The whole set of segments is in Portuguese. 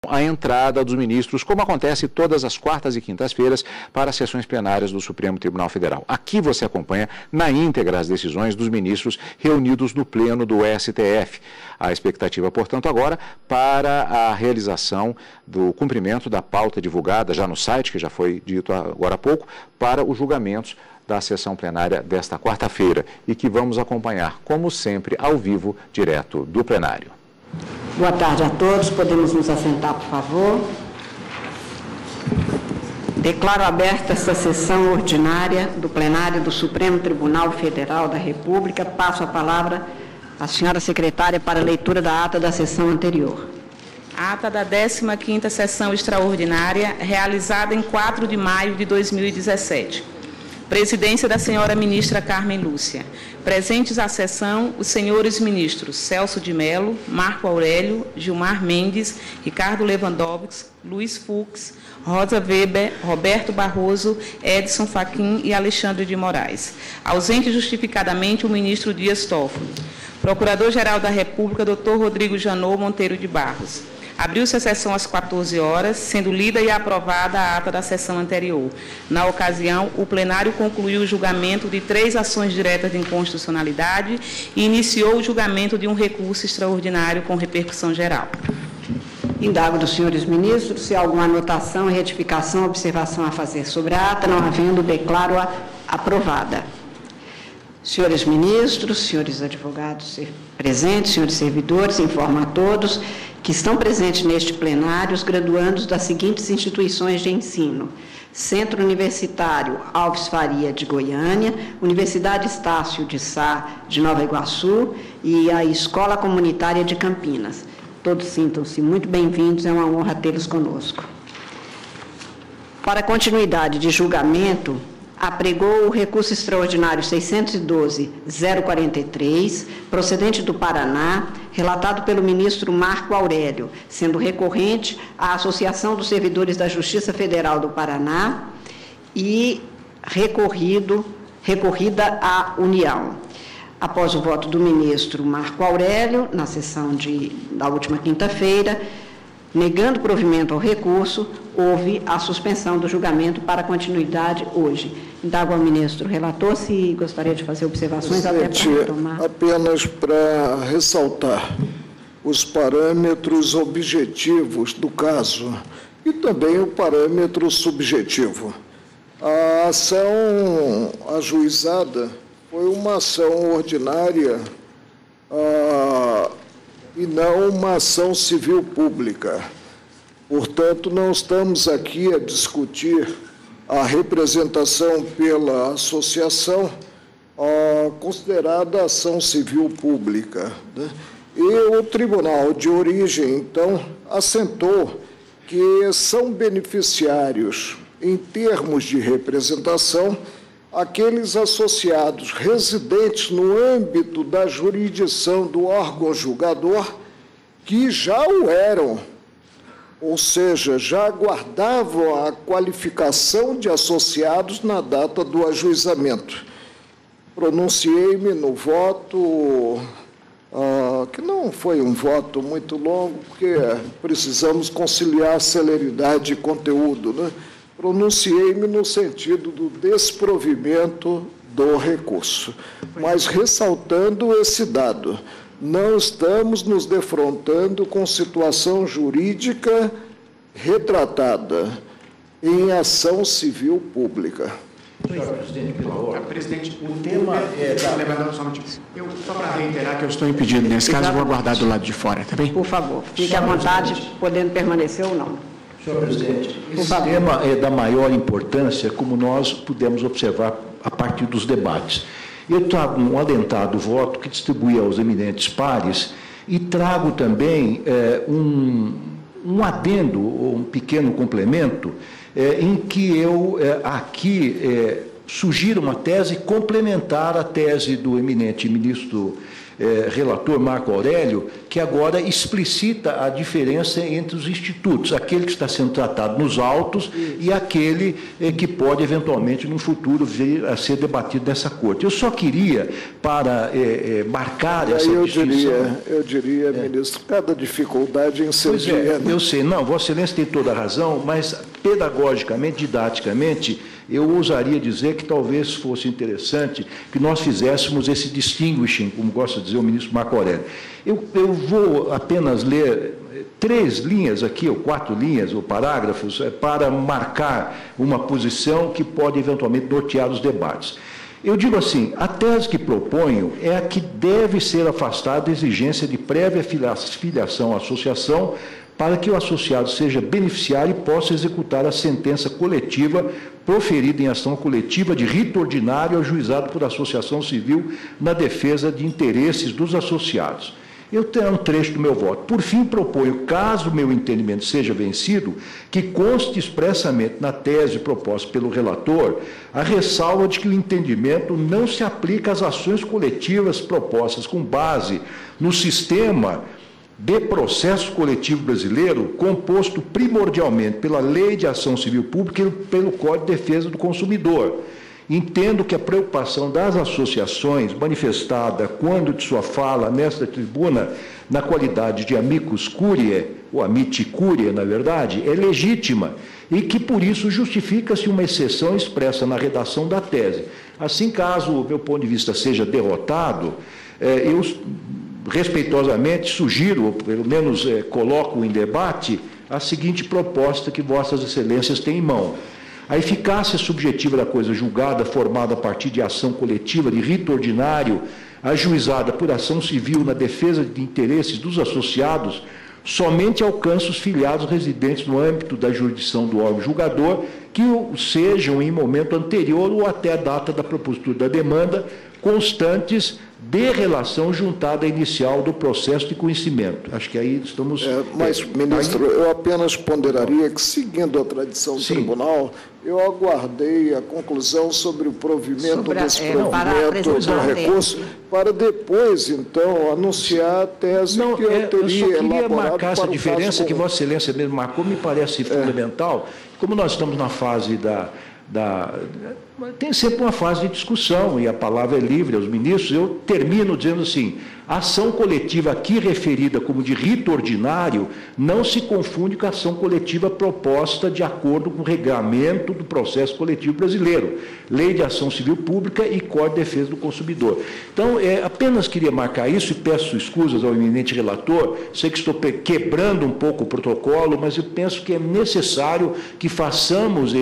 a entrada dos ministros, como acontece todas as quartas e quintas-feiras para as sessões plenárias do Supremo Tribunal Federal. Aqui você acompanha na íntegra as decisões dos ministros reunidos no pleno do STF. A expectativa, portanto, agora para a realização do cumprimento da pauta divulgada já no site, que já foi dito agora há pouco, para os julgamentos da sessão plenária desta quarta-feira e que vamos acompanhar, como sempre, ao vivo, direto do plenário. Boa tarde a todos. Podemos nos assentar, por favor. Declaro aberta esta sessão ordinária do plenário do Supremo Tribunal Federal da República. Passo a palavra à senhora secretária para a leitura da ata da sessão anterior. Ata da 15ª sessão extraordinária, realizada em 4 de maio de 2017. Presidência da senhora ministra Carmen Lúcia. Presentes à sessão, os senhores ministros Celso de Mello, Marco Aurélio, Gilmar Mendes, Ricardo Lewandowski, Luiz Fux, Rosa Weber, Roberto Barroso, Edson Fachin e Alexandre de Moraes. Ausente justificadamente o ministro Dias Toffoli. Procurador-Geral da República, Dr. Rodrigo Janot Monteiro de Barros. Abriu-se a sessão às 14 horas, sendo lida e aprovada a ata da sessão anterior. Na ocasião, o plenário concluiu o julgamento de 3 ações diretas de inconstitucionalidade e iniciou o julgamento de um recurso extraordinário com repercussão geral. Indago dos senhores ministros se há alguma anotação, retificação, observação a fazer sobre a ata. Não havendo, declaro-a aprovada. Senhores ministros, senhores advogados presentes, senhores servidores, informo a todos que estão presentes neste plenário os graduandos das seguintes instituições de ensino: Centro Universitário Alves Faria de Goiânia, Universidade Estácio de Sá de Nova Iguaçu e a Escola Comunitária de Campinas. Todos sintam-se muito bem-vindos, é uma honra tê-los conosco. Para continuidade de julgamento, apregou o recurso extraordinário 612-043, procedente do Paraná, relatado pelo ministro Marco Aurélio, sendo recorrente à Associação dos Servidores da Justiça Federal do Paraná e recorrida à União. Após o voto do ministro Marco Aurélio, na sessão da última quinta-feira, negando provimento ao recurso, houve a suspensão do julgamento para continuidade hoje. Indago ao ministro relator se gostaria de fazer observações até para tomar. Apenas para ressaltar os parâmetros objetivos do caso e também o parâmetro subjetivo. A ação ajuizada foi uma ação ordinária e não uma ação civil pública. Portanto, não estamos aqui a discutir a representação pela associação considerada ação civil pública, né? E o tribunal de origem, então, assentou que são beneficiários, em termos de representação, aqueles associados residentes no âmbito da jurisdição do órgão julgador que já o eram, ou seja, já aguardavam a qualificação de associados na data do ajuizamento. Pronunciei-me no voto, que não foi um voto muito longo, porque precisamos conciliar celeridade e conteúdo, né? Pronunciei-me no sentido do desprovimento do recurso, mas ressaltando esse dado. Não estamos nos defrontando com situação jurídica retratada em ação civil pública. Senhor presidente, pela ordem. Presidente, o tema é... Só para reiterar que eu estou impedido nesse caso, vou aguardar do lado de fora, tá bem? Por favor, fique à vontade, podendo permanecer ou não. Senhor presidente, esse tema é da maior importância, como nós pudemos observar a partir dos debates. Eu trago um alentado voto que distribui aos eminentes pares e trago também um adendo, um pequeno complemento, em que eu aqui sugiro uma tese complementar à tese do eminente ministro relator Marco Aurélio, que agora explicita a diferença entre os institutos, aquele que está sendo tratado nos autos e aquele que pode, eventualmente, no futuro, vir a ser debatido nessa corte. Eu só queria, para marcar essa distinção... Eu diria, ministro, cada dificuldade em seu dia. Eu sei, não, Vossa Excelência tem toda a razão, mas pedagogicamente, didaticamente, eu ousaria dizer que talvez fosse interessante que nós fizéssemos esse distinguishing, como gosta de dizer o ministro Marco Aurélio. Eu vou apenas ler 3 linhas aqui, ou 4 linhas, ou parágrafos, para marcar uma posição que pode eventualmente nortear os debates. Eu digo assim, a tese que proponho é a que deve ser afastada a exigência de prévia filiação à associação para que o associado seja beneficiário e possa executar a sentença coletiva proferida em ação coletiva de rito ordinário ajuizado por associação civil na defesa de interesses dos associados. Eu tenho um trecho do meu voto. Por fim, proponho, caso o meu entendimento seja vencido, que conste expressamente na tese proposta pelo relator a ressalva de que o entendimento não se aplica às ações coletivas propostas com base no sistema de processo coletivo brasileiro, composto primordialmente pela Lei de Ação Civil Pública e pelo Código de Defesa do Consumidor. Entendo que a preocupação das associações, manifestada quando de sua fala nesta tribuna, na qualidade de amicus curiae, ou amiti curiae, na verdade, é legítima e que, por isso, justifica-se uma exceção expressa na redação da tese. Assim, caso o meu ponto de vista seja derrotado, eu respeitosamente sugiro, ou pelo menos coloco em debate, a seguinte proposta que Vossas Excelências têm em mão. A eficácia subjetiva da coisa julgada, formada a partir de ação coletiva de rito ordinário, ajuizada por ação civil na defesa de interesses dos associados, somente alcança os filiados residentes no âmbito da jurisdição do órgão julgador, que sejam em momento anterior ou até a data da propositura da demanda, constantes de relação juntada inicial do processo de conhecimento. Acho que aí estamos... Mas, ministro, eu apenas ponderaria que, seguindo a tradição do tribunal, eu aguardei a conclusão sobre o provimento desse provimento do recurso, para depois, então, anunciar a tese que eu teria elaborado. Eu só queria marcar essa diferença que Vossa Excelência mesmo marcou, me parece fundamental. Como nós estamos na fase tem sempre uma fase de discussão, e a palavra é livre aos ministros, eu termino dizendo assim, a ação coletiva aqui referida como de rito ordinário não se confunde com a ação coletiva proposta de acordo com o regulamento do processo coletivo brasileiro, Lei de Ação Civil Pública e Código de Defesa do Consumidor. Então, apenas queria marcar isso e peço escusas ao eminente relator, sei que estou quebrando um pouco o protocolo, mas eu penso que é necessário que façamos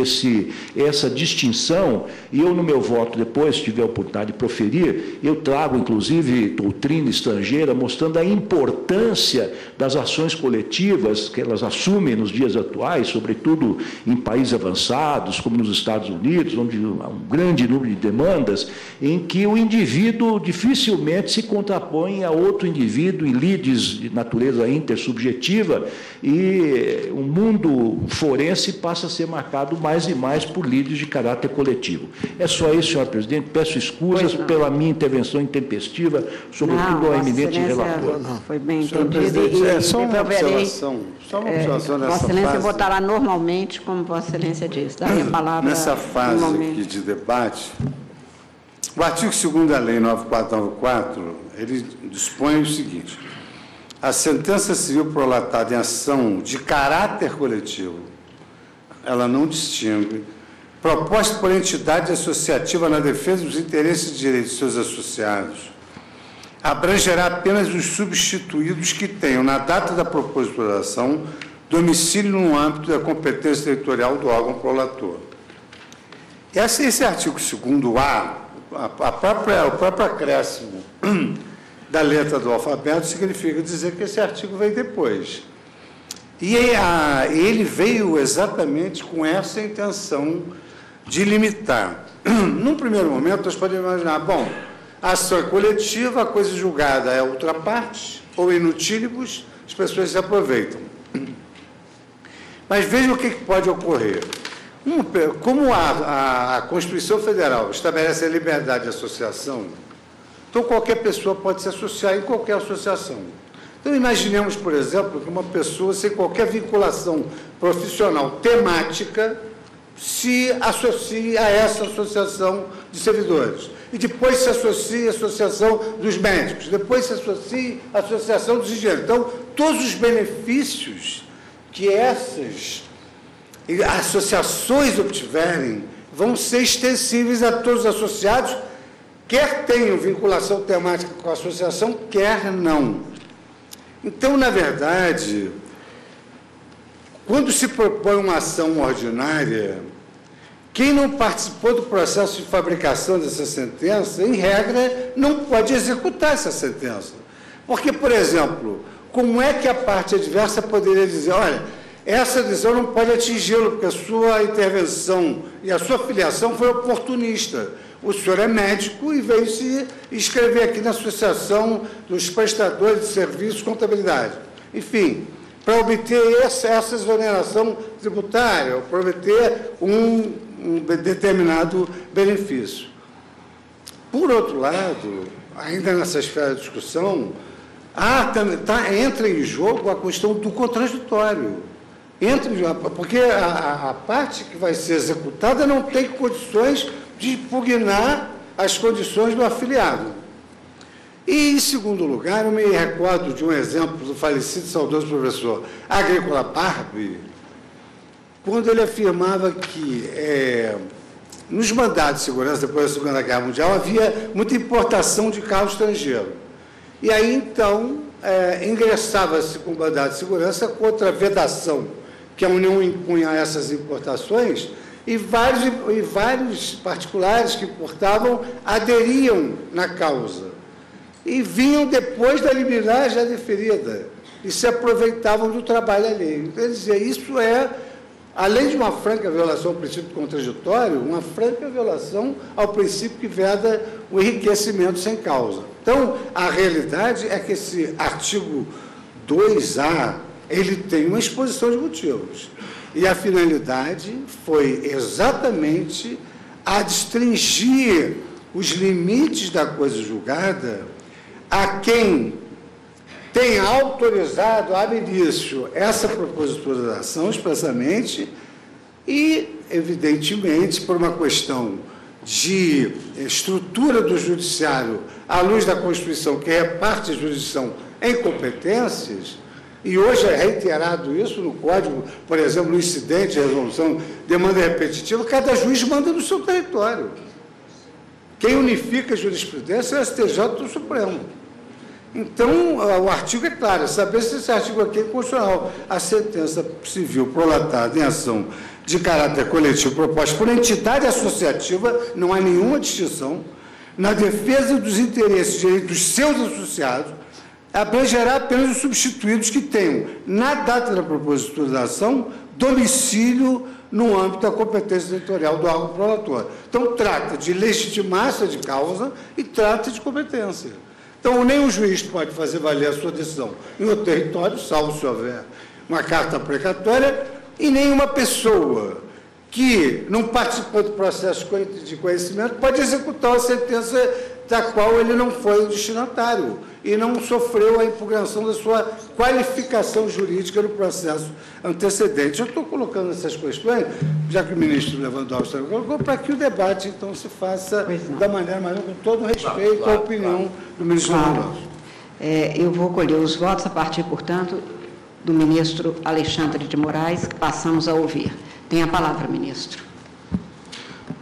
essa distinção, e eu, no meu voto, depois, se tiver a oportunidade de proferir, eu trago, inclusive, doutrina estrangeira, mostrando a importância das ações coletivas que elas assumem nos dias atuais, sobretudo em países avançados, como nos Estados Unidos, onde há um grande número de demandas, em que o indivíduo dificilmente se contrapõe a outro indivíduo em lides de natureza intersubjetiva, e o mundo forense passa a ser marcado mais e mais por lides de caráter coletivo. É só isso, senhor presidente. Peço escusas pela minha intervenção intempestiva, sobretudo ao eminente relator. Foi bem entendido. Só uma observação. Vossa Excelência votará normalmente, como Vossa Excelência diz. Daí a palavra nessa fase aqui de debate, o artigo 2º da Lei 9494, ele dispõe o seguinte: a sentença civil prolatada em ação de caráter coletivo, ela não distingue, proposta por entidade associativa na defesa dos interesses e direitos de seus associados, abrangerá apenas os substituídos que tenham, na data da propositura, domicílio no âmbito da competência territorial do órgão prolator. Esse artigo 2º-A, o próprio acréscimo da letra do alfabeto significa dizer que esse artigo veio depois. E ele veio exatamente com essa intenção de limitar. Num primeiro momento, nós podemos imaginar, bom, a ação é coletiva, a coisa julgada é outra parte, ou inutilibus, as pessoas se aproveitam. Mas veja o que pode ocorrer. Como a Constituição Federal estabelece a liberdade de associação, Então, qualquer pessoa pode se associar em qualquer associação. Então, imaginemos, por exemplo, que uma pessoa sem qualquer vinculação profissional temática se associe a essa associação de servidores. E depois se associe à associação dos médicos, depois se associe à associação dos engenheiros. Então, todos os benefícios que essas associações obtiverem vão ser extensíveis a todos os associados, quer tenham vinculação temática com a associação, quer não. Então, na verdade, quando se propõe uma ação ordinária, quem não participou do processo de fabricação dessa sentença, em regra, não pode executar essa sentença. Porque, por exemplo, como é que a parte adversa poderia dizer, olha, essa decisão não pode atingi-lo, porque a sua intervenção e a sua filiação foi oportunista. O senhor é médico e veio se inscrever aqui na Associação dos Prestadores de Serviços de Contabilidade. Enfim, para obter essa exoneração tributária, para obter um determinado benefício. Por outro lado, ainda nessa esfera de discussão, entra em jogo a questão do contraditório. Porque a parte que vai ser executada não tem condições de impugnar as condições do afiliado. E, em segundo lugar, eu me recordo de um exemplo do falecido saudoso professor Agrícola Barbie, quando ele afirmava que nos mandados de segurança depois da Segunda Guerra Mundial havia muita importação de carro estrangeiro. E aí, então, ingressava-se com mandado de segurança contra a vedação que a União impunha a essas importações, e vários particulares que importavam aderiam na causa. E vinham depois da liminar já deferida, e se aproveitavam do trabalho alheio. Então, ele dizia, isso é, além de uma franca violação ao princípio contraditório, uma franca violação ao princípio que veda o enriquecimento sem causa. Então, a realidade é que esse artigo 2A, ele tem uma exposição de motivos. E a finalidade foi exatamente a restringir os limites da coisa julgada a quem tenha autorizado ab início essa propositura da ação expressamente e, evidentemente, por uma questão de estrutura do judiciário à luz da Constituição, que reparte a jurisdição em competências. E hoje é reiterado isso no Código, por exemplo, no incidente de resolução, demanda repetitiva, cada juiz manda no seu território. Quem unifica a jurisprudência é o STJ do Supremo. Então, o artigo é claro, saber se esse artigo aqui é constitucional. A sentença civil prolatada em ação de caráter coletivo proposta por entidade associativa, não há nenhuma distinção, na defesa dos interesses e direitos dos seus associados, abrangerá apenas os substituídos que tenham, na data da propositura da ação, domicílio no âmbito da competência territorial do órgão prolator. Então, trata de legitimácia de causa e trata de competência. Então, nenhum juiz pode fazer valer a sua decisão em outro território, salvo se houver uma carta precatória, e nenhuma pessoa que não participou do processo de conhecimento pode executar uma sentença da qual ele não foi o destinatário e não sofreu a impugnação da sua qualificação jurídica no processo antecedente. Eu estou colocando essas questões, já que o ministro Lewandowski colocou, para que o debate, então, se faça da maneira mais com todo respeito à opinião do ministro Lewandowski. Eu vou colher os votos a partir, portanto, do ministro Alexandre de Moraes, que passamos a ouvir. Tem a palavra, ministro.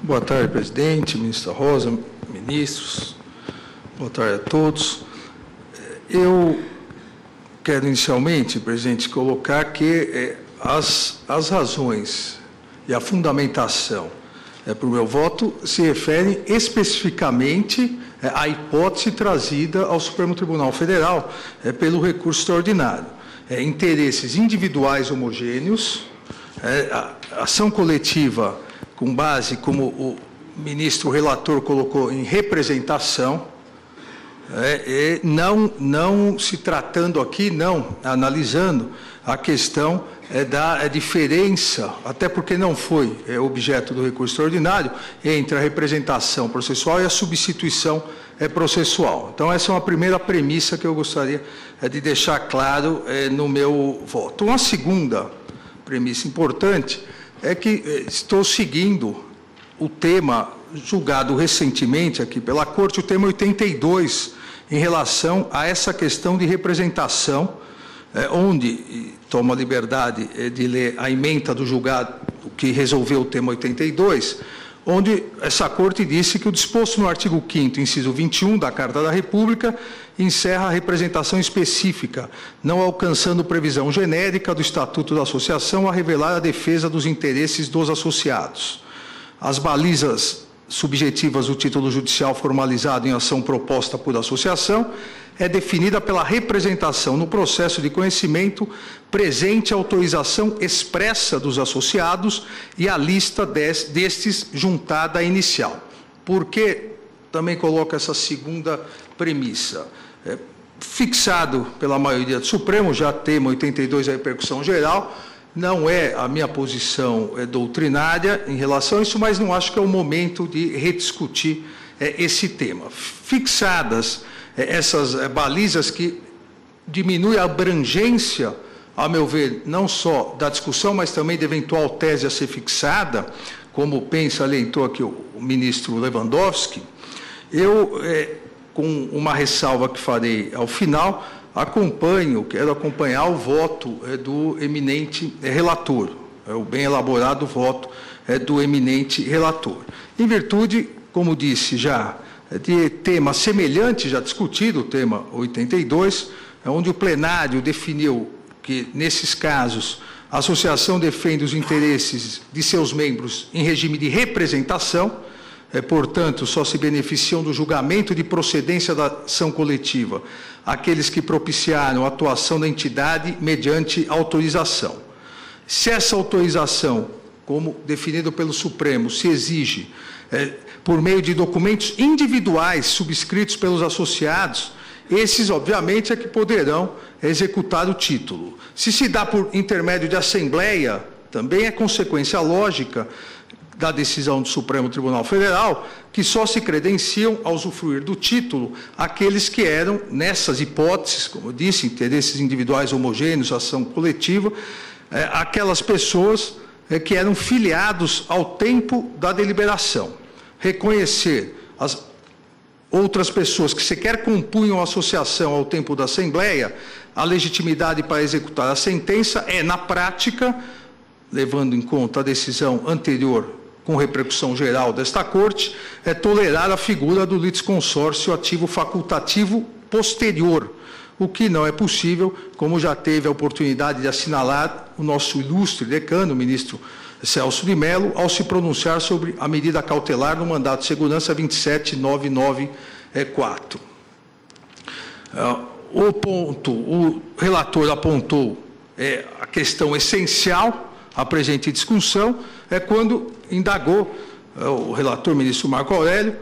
Boa tarde, presidente, ministra Rosa, ministros, boa tarde a todos. Eu quero inicialmente, presidente, colocar que as razões e a fundamentação para o meu voto se referem especificamente à hipótese trazida ao Supremo Tribunal Federal pelo recurso extraordinário. Interesses individuais homogêneos, ação coletiva com base, como o ministro relator colocou, em representação, não se tratando aqui, analisando a questão da diferença, até porque não foi objeto do recurso extraordinário, entre a representação processual e a substituição processual. Então, essa é uma primeira premissa que eu gostaria de deixar claro no meu voto. Uma segunda premissa importante é que estou seguindo o tema julgado recentemente aqui pela Corte, o tema 82, em relação a essa questão de representação, onde tomo a liberdade de ler a ementa do julgado que resolveu o tema 82, onde essa Corte disse que o disposto no artigo 5º, inciso 21 da Carta da República, encerra a representação específica, não alcançando previsão genérica do Estatuto da Associação a revelar a defesa dos interesses dos associados. As balizas subjetivas do título judicial formalizado em ação proposta por associação é definida pela representação no processo de conhecimento presente a autorização expressa dos associados e a lista destes juntada à inicial. Por que também coloco essa segunda premissa? Fixado pela maioria do Supremo, já tema 82 a repercussão geral, não é a minha posição doutrinária em relação a isso, mas não acho que é o momento de rediscutir esse tema. Fixadas essas balizas que diminuem a abrangência, a meu ver, não só da discussão, mas também de eventual tese a ser fixada, como pensa, alentou aqui o ministro Lewandowski, eu, com uma ressalva que farei ao final, quero acompanhar o voto do eminente relator, o bem elaborado voto do eminente relator. Em virtude, como disse já, de tema semelhante, já discutido, o tema 82, onde o plenário definiu que, nesses casos, a associação defende os interesses de seus membros em regime de representação, portanto, só se beneficiam do julgamento de procedência da ação coletiva aqueles que propiciaram a atuação da entidade mediante autorização. Se essa autorização, como definido pelo Supremo, se exige por meio de documentos individuais subscritos pelos associados, esses, obviamente, é que poderão executar o título. Se dá por intermédio de assembleia, também é consequência lógica da decisão do Supremo Tribunal Federal, que só se credenciam a usufruir do título aqueles que eram, nessas hipóteses, como eu disse, interesses individuais homogêneos, ação coletiva, aquelas pessoas que eram filiados ao tempo da deliberação. Reconhecer as outras pessoas que sequer compunham a associação ao tempo da Assembleia, a legitimidade para executar a sentença na prática, levando em conta a decisão anterior com repercussão geral desta Corte, tolerar a figura do litisconsórcio ativo facultativo posterior, o que não é possível, como já teve a oportunidade de assinalar o nosso ilustre decano, o ministro Celso de Mello, ao se pronunciar sobre a medida cautelar no mandato de segurança 27994. O relator apontou a questão essencial à presente discussão, quando indagou, o relator ministro Marco Aurélio,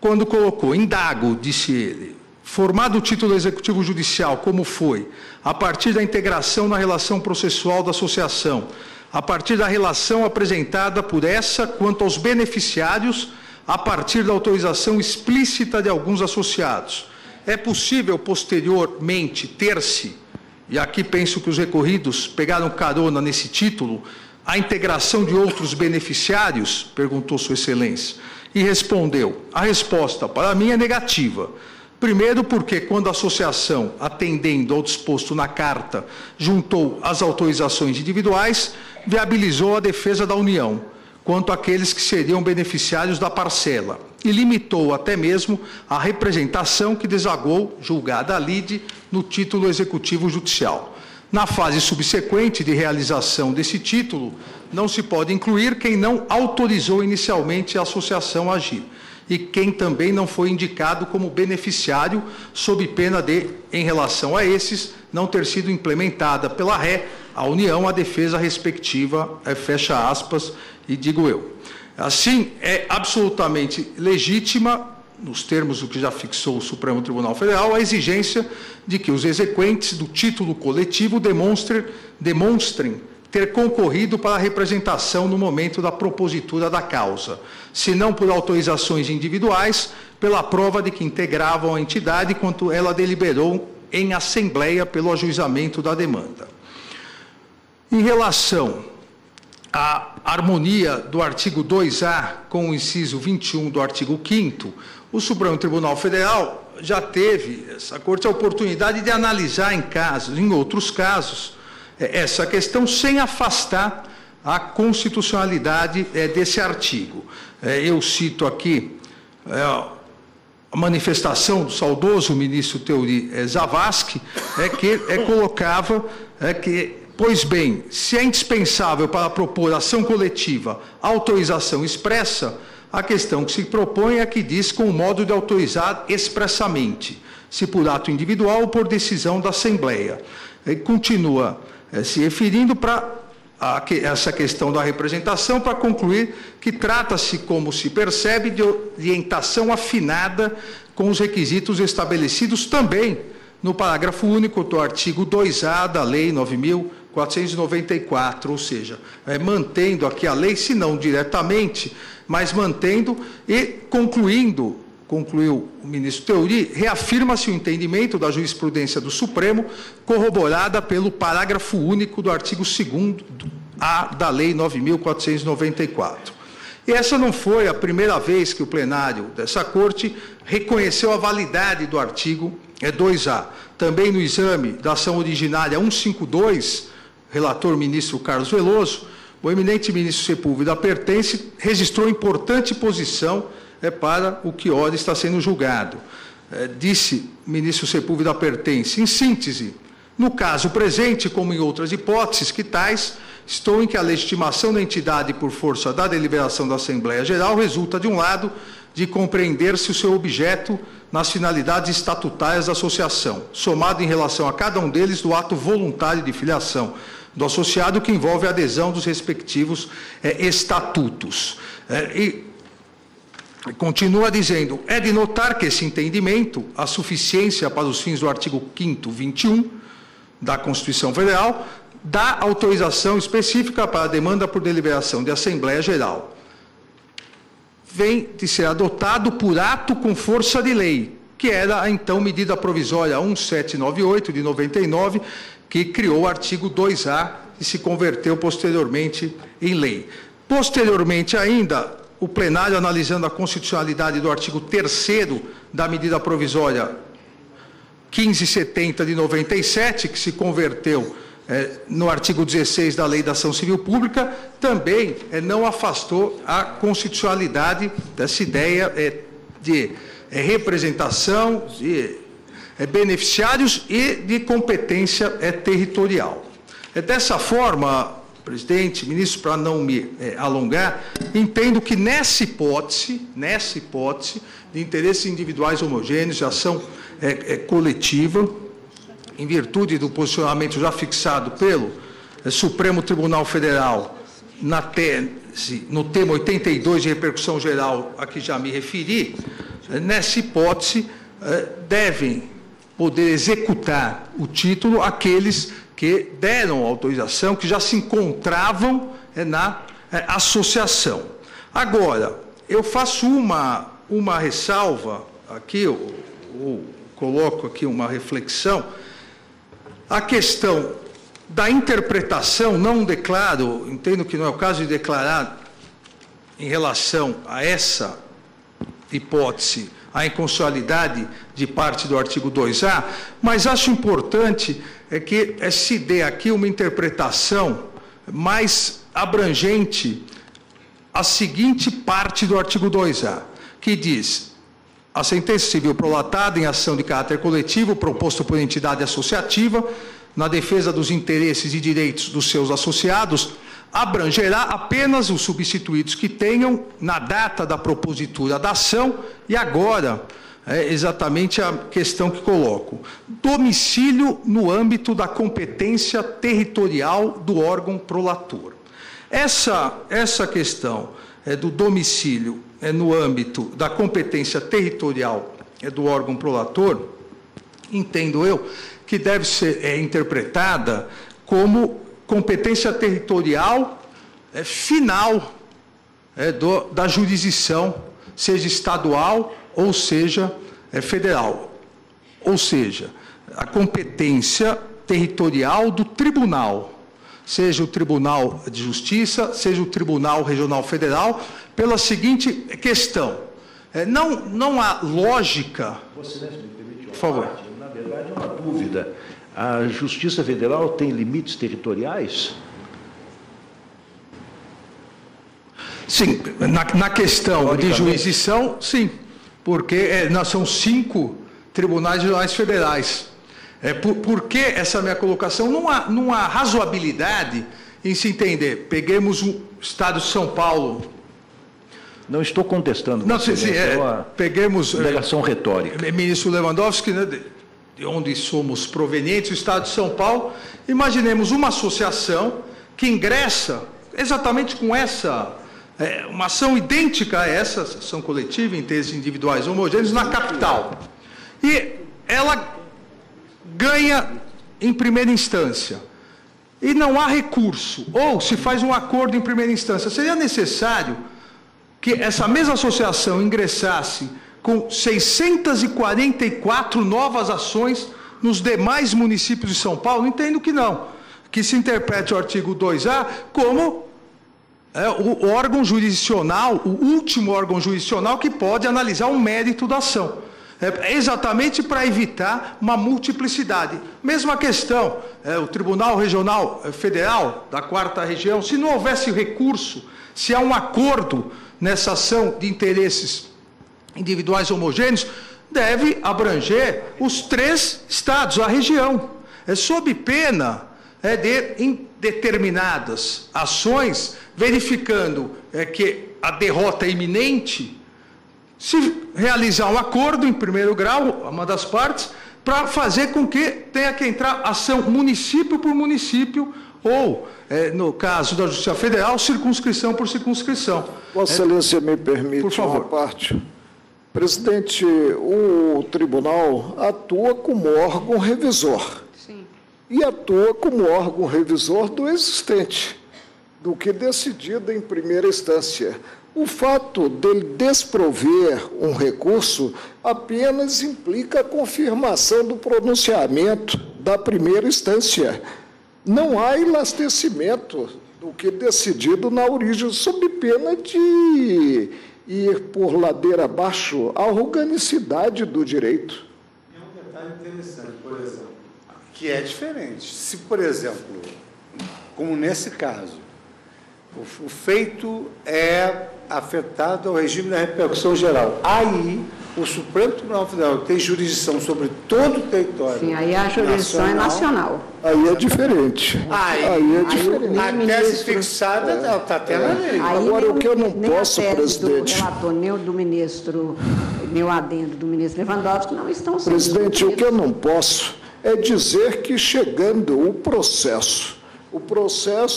quando colocou, indago, disse ele, formado o título executivo judicial, como foi, a partir da integração na relação processual da associação, a partir da relação apresentada por essa quanto aos beneficiários, a partir da autorização explícita de alguns associados. É possível, posteriormente, ter-se, e aqui penso que os recorridos pegaram carona nesse título, a integração de outros beneficiários? Perguntou Sua Excelência. E respondeu, a resposta para mim é negativa. Primeiro porque quando a associação, atendendo ao disposto na carta, juntou as autorizações individuais, viabilizou a defesa da União, quanto àqueles que seriam beneficiários da parcela, e limitou até mesmo a representação que desagou, julgada a lide, no título executivo judicial. Na fase subsequente de realização desse título, não se pode incluir quem não autorizou inicialmente a associação a agir, e quem também não foi indicado como beneficiário, sob pena de, em relação a esses, não ter sido implementada pela ré, a União, a defesa respectiva, fecha aspas, e digo eu. Assim, é absolutamente legítima nos termos do que já fixou o Supremo Tribunal Federal, a exigência de que os exequentes do título coletivo demonstrem ter concorrido para a representação no momento da propositura da causa, se não por autorizações individuais, pela prova de que integravam a entidade quando ela deliberou em assembleia pelo ajuizamento da demanda. Em relação à harmonia do artigo 2A com o inciso 21 do artigo 5º, o Supremo Tribunal Federal já teve, essa Corte, a oportunidade de analisar em outros casos, essa questão sem afastar a constitucionalidade desse artigo. Eu cito aqui a manifestação do saudoso ministro Teori Zavascki, que colocava que, pois bem, se é indispensável para propor ação coletiva autorização expressa, a questão que se propõe é a que diz com o modo de autorizar expressamente, se por ato individual ou por decisão da Assembleia. Continua se referindo para essa questão da representação, para concluir que trata-se, como se percebe, de orientação afinada com os requisitos estabelecidos também no parágrafo único do artigo 2A da Lei 9.494, ou seja, mantendo aqui a lei, se não diretamente, mas mantendo e concluiu o ministro Teori, reafirma-se o entendimento da jurisprudência do Supremo, corroborada pelo parágrafo único do artigo 2º-A da Lei 9.494. E essa não foi a primeira vez que o plenário dessa Corte reconheceu a validade do artigo 2A. Também no exame da ação originária 152, relator ministro Carlos Veloso, o eminente ministro Sepúlveda Pertence registrou importante posição para o que ora está sendo julgado. Disse o ministro Sepúlveda Pertence, em síntese, no caso presente, como em outras hipóteses que tais, estou em que a legitimação da entidade por força da deliberação da Assembleia Geral resulta, de um lado, de compreender-se o seu objeto nas finalidades estatutárias da associação, somado em relação a cada um deles do ato voluntário de filiação do associado, que envolve a adesão dos respectivos estatutos. E continua dizendo, é de notar que esse entendimento, a suficiência para os fins do artigo 5º, 21 da Constituição Federal, dá autorização específica para a demanda por deliberação de Assembleia Geral. Vem de ser adotado por ato com força de lei, que era a então medida provisória 1798 de 99, que criou o artigo 2A e se converteu posteriormente em lei. Posteriormente ainda, o plenário, analisando a constitucionalidade do artigo 3º da medida provisória 1570 de 97, que se converteu no artigo 16 da Lei da Ação Civil Pública, também não afastou a constitucionalidade dessa ideia de representação de beneficiários e de competência territorial. Dessa forma, presidente, ministro, para não me alongar, entendo que nessa hipótese de interesses individuais homogêneos, de ação coletiva, em virtude do posicionamento já fixado pelo Supremo Tribunal Federal na tese, no tema 82 de repercussão geral a que já me referi, nessa hipótese devem poder executar o título aqueles que deram autorização, que já se encontravam na associação. Agora, eu faço uma ressalva aqui, eu coloco aqui uma reflexão, a questão da interpretação, não declaro, entendo que não é o caso de declarar em relação a essa hipótese, a inconstitucionalidade de parte do artigo 2A, mas acho importante que se dê aqui uma interpretação mais abrangente a seguinte parte do artigo 2A, que diz: a sentença civil prolatada em ação de caráter coletivo proposta por entidade associativa na defesa dos interesses e direitos dos seus associados abrangerá apenas os substituídos que tenham, na data da propositura da ação, e agora, exatamente a questão que coloco, domicílio no âmbito da competência territorial do órgão prolator. Essa questão do domicílio no âmbito da competência territorial do órgão prolator, entendo eu, que deve ser interpretada como competência territorial final da jurisdição, seja estadual ou seja federal. Ou seja, a competência territorial do tribunal, seja o Tribunal de Justiça, seja o Tribunal Regional Federal, pela seguinte questão. Não há lógica... Você me permite, por favor. Na verdade, é uma dúvida. A Justiça Federal tem limites territoriais? Sim, na questão de jurisdição, sim, porque nós são 5 tribunais regionais federais. Por que essa minha colocação? Não há razoabilidade em se entender. Peguemos o Estado de São Paulo. Não estou contestando. Não, sim, peguemos... Negação retórica. Ministro Lewandowski, né, de onde somos provenientes, o Estado de São Paulo. Imaginemos uma associação que ingressa exatamente com essa... uma ação idêntica a essa, ação coletiva, em interesses individuais homogêneos, na capital. E ela ganha em primeira instância. E não há recurso. Ou se faz um acordo em primeira instância. Seria necessário que essa mesma associação ingressasse com 644 novas ações nos demais municípios de São Paulo? Entendo que não. Que se interprete o artigo 2A como o órgão jurisdicional, o último órgão jurisdicional que pode analisar o mérito da ação. Exatamente para evitar uma multiplicidade. Mesma questão, o Tribunal Regional Federal da 4ª Região, se não houvesse recurso, se há um acordo nessa ação de interesses individuais homogêneos, deve abranger os 3 estados, a região. Sob pena de, em determinadas ações, verificando que a derrota é iminente, se realizar um acordo em primeiro grau, uma das partes, para fazer com que tenha que entrar ação município por município, ou, no caso da Justiça Federal, circunscrição por circunscrição. Vossa Excelência me permite por favor. Uma parte. Presidente, o tribunal atua como órgão revisor. Sim. E atua como órgão revisor do existente, do que decidido em primeira instância. O fato dele desprover um recurso apenas implica a confirmação do pronunciamento da primeira instância. Não há elastecimento do que decidido na origem, sob pena de ir por ladeira abaixo a organicidade do direito. É um detalhe interessante, por exemplo, que é diferente. Se, por exemplo, como nesse caso, o feito é afetado ao regime da repercussão geral. Aí, o Supremo Tribunal Federal tem jurisdição sobre todo o território. Sim, aí a jurisdição é nacional. Aí é diferente. Aí é diferente. A tese fixada está até na lei. Agora, o que eu não posso, nem a tese presidente... do relator, nem o do ministro, meu adendo do ministro Lewandowski, não estão sendo... Presidente, o que eu não posso é dizer que, chegando o processo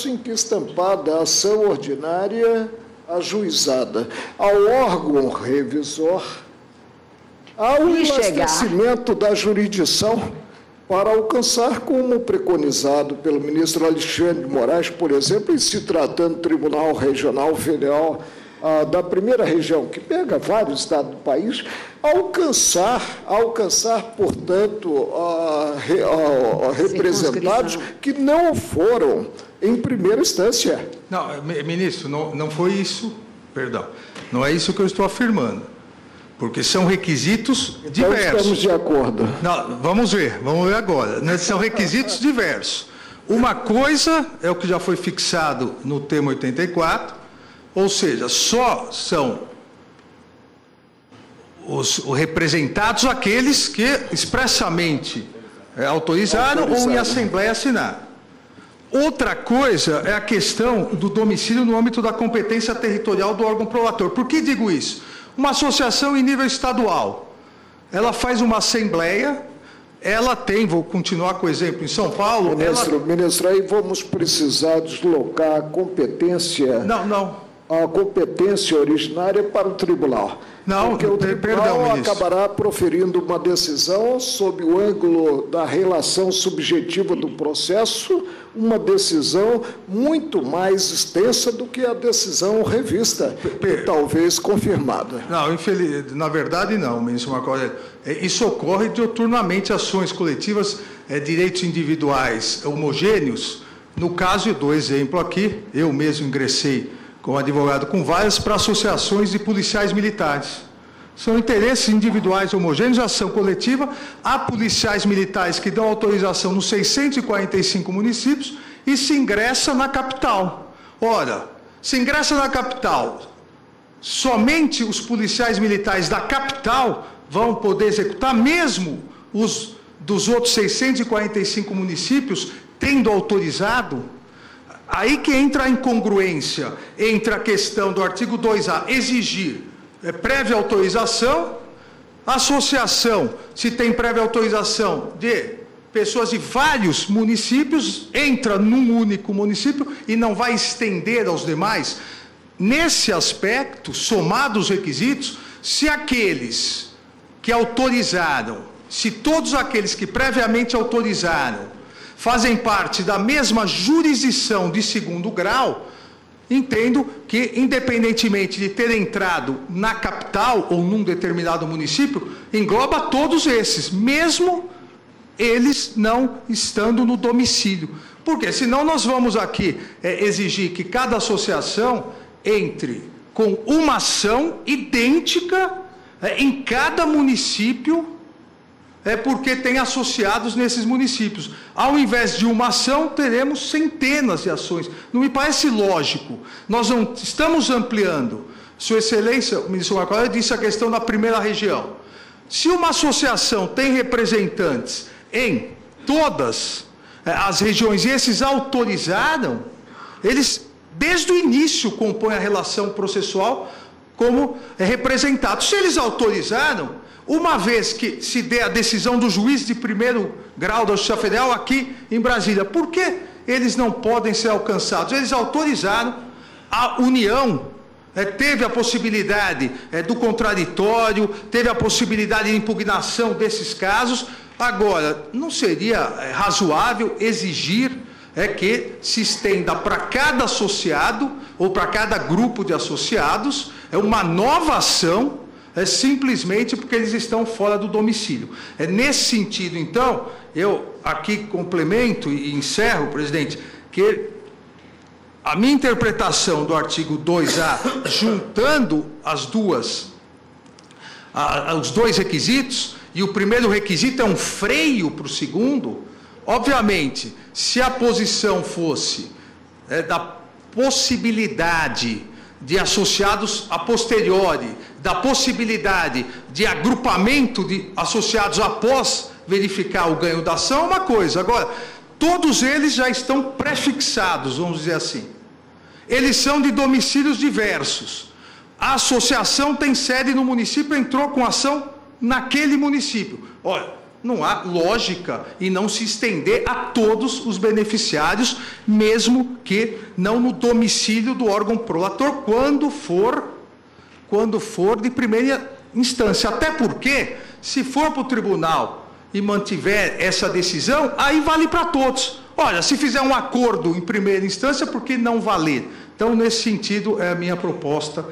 em que estampada a ação ordinária ajuizada ao órgão revisor, há um elastecimento da jurisdição para alcançar, como preconizado pelo ministro Alexandre de Moraes, por exemplo, em se tratando do Tribunal Regional Federal da primeira região, que pega vários estados do país, alcançar, portanto, representados que não foram em primeira instância. Não, ministro, não foi isso, perdão, não é isso que eu estou afirmando, porque são requisitos diversos. Então estamos de acordo. Não, vamos ver agora, são requisitos diversos. Uma coisa é o que já foi fixado no tema 84, ou seja, só são os representados aqueles que expressamente autorizaram ou em assembleia assinaram. Outra coisa é a questão do domicílio no âmbito da competência territorial do órgão prolator. Por que digo isso? Uma associação em nível estadual, ela faz uma assembleia, ela tem, vou continuar com o exemplo, em São Paulo... Ministro, aí vamos precisar deslocar a competência... Não. a competência originária para o tribunal. Não, porque o tribunal ministro, acabará proferindo uma decisão sob o ângulo da relação subjetiva do processo, uma decisão muito mais extensa do que a decisão revista, e talvez confirmada. Não, na verdade não, ministro Marco Aurélio. Isso ocorre diuturnamente, ações coletivas, direitos individuais homogêneos. No caso, eu dou exemplo aqui, eu mesmo ingressei como advogado com várias para associações de policiais militares. São interesses individuais homogêneos, ação coletiva. Há policiais militares que dão autorização nos 645 municípios e se ingressa na capital. Ora, se ingressa na capital, somente os policiais militares da capital vão poder executar, mesmo os dos outros 645 municípios tendo autorizado. Aí que entra a incongruência entre a questão do artigo 2A, exigir prévia autorização, associação, se tem prévia autorização de pessoas de vários municípios, entra num único município e não vai estender aos demais. Nesse aspecto, somados os requisitos, se aqueles que autorizaram, se todos aqueles que previamente autorizaram, fazem parte da mesma jurisdição de segundo grau, entendo que, independentemente de ter entrado na capital ou num determinado município, engloba todos esses, mesmo eles não estando no domicílio. Porque senão nós vamos aqui exigir que cada associação entre com uma ação idêntica em cada município, porque tem associados nesses municípios. Ao invés de uma ação, teremos centenas de ações. Não me parece lógico. Nós não estamos ampliando. Sua Excelência, o ministro Marco Aurélio disse a questão da primeira região. Se uma associação tem representantes em todas as regiões e esses autorizaram, eles, desde o início, compõem a relação processual como representados. Se eles autorizaram, uma vez que se dê a decisão do juiz de primeiro grau da Justiça Federal aqui em Brasília, por que eles não podem ser alcançados? Eles autorizaram, a União teve a possibilidade do contraditório, teve a possibilidade de impugnação desses casos. Agora, não seria razoável exigir que se estenda para cada associado ou para cada grupo de associados uma nova ação, simplesmente porque eles estão fora do domicílio. Nesse sentido, então, eu aqui complemento e encerro, presidente, que a minha interpretação do artigo 2A, juntando os dois requisitos, e o primeiro requisito é um freio para o segundo, obviamente, se a posição fosse da possibilidade de associados a posteriori, da possibilidade de agrupamento de associados após verificar o ganho da ação, é uma coisa. Agora, todos eles já estão prefixados, vamos dizer assim. Eles são de domicílios diversos. A associação tem sede no município, entrou com ação naquele município. Olha, não há lógica em não se estender a todos os beneficiários, mesmo que não no domicílio do órgão prolator, quando for de primeira instância. Até porque, se for para o tribunal e mantiver essa decisão, aí vale para todos. Olha, se fizer um acordo em primeira instância, por que não valer? Então, nesse sentido, é a minha proposta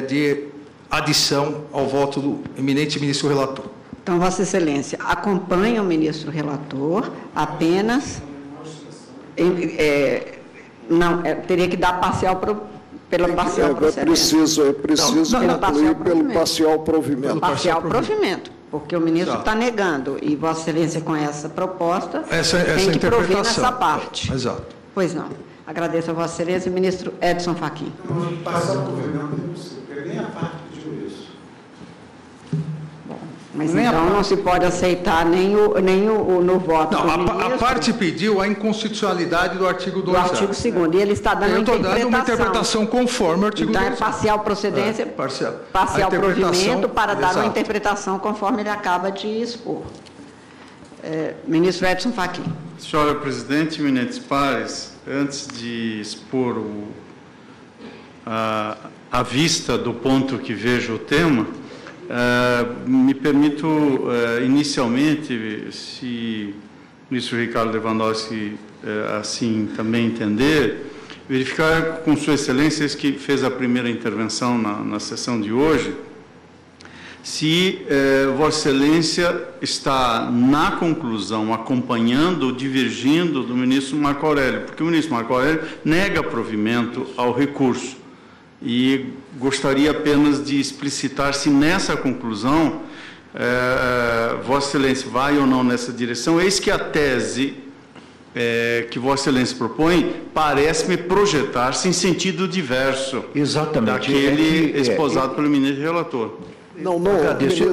de adição ao voto do eminente ministro relator. Então, Vossa Excelência, acompanha o ministro relator, apenas teria que dar parcial pelo parcial procedimento. É preciso concluir pelo parcial provimento. Parcial provimento, porque o ministro está negando, e Vossa Excelência, com essa proposta, tem que prover nessa parte. Exato. Pois não. Agradeço a Vossa Excelência, ministro Edson Fachin. Parcial provimento, nem a parte pediu isso. Mas então não se pode aceitar nem no voto do ministro. A parte pediu a inconstitucionalidade do artigo 2A. Do artigo 2º, e ele está dando uma interpretação conforme o artigo 2A. Então é parcial procedência, parcial provimento para dar uma interpretação conforme ele acaba de expor. Ministro Edson Fachin. Senhora presidente, eminentes pares, antes de expor à vista do ponto que vejo o tema, me permito, inicialmente, se o ministro Ricardo Lewandowski assim também entender, verificar com Sua Excelência, que fez a primeira intervenção na sessão de hoje, se Vossa Excelência está, na conclusão, acompanhando ou divergindo do ministro Marco Aurélio, porque o ministro Marco Aurélio nega provimento ao recurso. E gostaria apenas de explicitar se nessa conclusão Vossa Excelência vai ou não nessa direção. Eis que a tese que Vossa Excelência propõe parece-me projetar-se em sentido diverso. Exatamente. Daquele esposado pelo ministro relator. Não, ministro,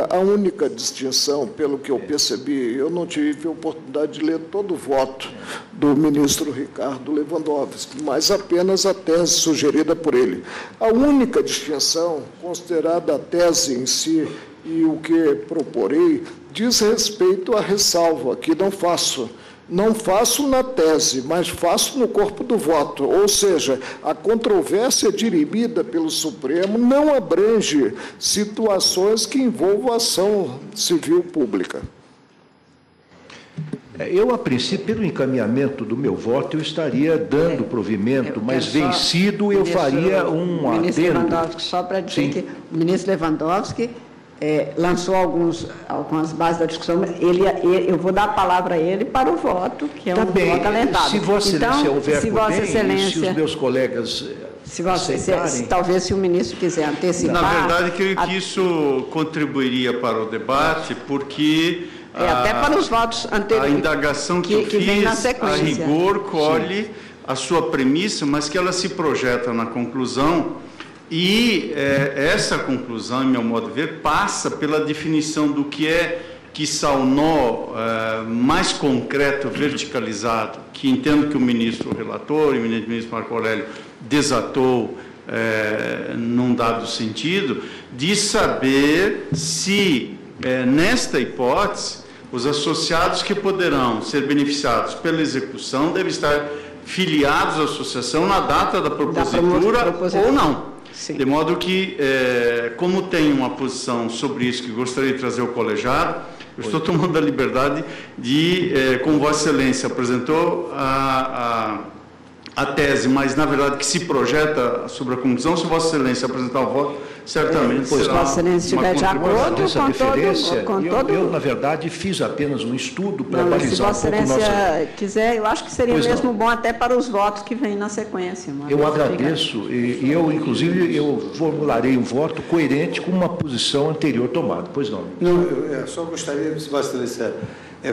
a única distinção, pelo que eu percebi, eu não tive a oportunidade de ler todo o voto do ministro Ricardo Lewandowski, mas apenas a tese sugerida por ele. A única distinção, considerada a tese em si e o que proporei, diz respeito à ressalva, que não faço. Não faço na tese, mas faço no corpo do voto. Ou seja, a controvérsia dirimida pelo Supremo não abrange situações que envolvam ação civil pública. Eu, a princípio, pelo encaminhamento do meu voto, eu estaria dando provimento, mas vencido eu faria um adendo. Ministro Lewandowski, só para dizer que o ministro Lewandowski lançou algumas bases da discussão, eu vou dar a palavra a ele para o voto, que é um voto alentado. Se Vossa Excelência houver se os meus colegas talvez se o ministro quiser antecipar... Na verdade, creio que isso contribuiria para o debate, porque... até para os votos anteriores. A indagação que eu fiz, vem na sequência. A rigor, colhe a sua premissa, mas que ela se projeta na conclusão. E essa conclusão, em meu modo de ver, passa pela definição do que é, quiçá, o nó mais concreto, verticalizado, que entendo que o ministro relator, o eminente ministro Marco Aurélio, desatou num dado sentido, de saber se, nesta hipótese, os associados que poderão ser beneficiados pela execução devem estar filiados à associação na data da propositura ou não. Sim. De modo que, como tenho uma posição sobre isso que gostaria de trazer ao colegiado, eu estou tomando a liberdade de, como Vossa Excelência apresentou a tese, mas, na verdade, que se projeta sobre a conclusão, se Vossa Excelência apresentar o voto, certamente será Vossa Excelência estiver de acordo com todo... Eu, na verdade, fiz apenas um estudo para balizar se Vossa Excelência quiser, eu acho que seria mesmo bom até para os votos que vêm na sequência. Eu agradeço, e eu, inclusive, eu formularei um voto coerente com uma posição anterior tomada. Pois não. Não, eu só gostaria que Vossa Excelência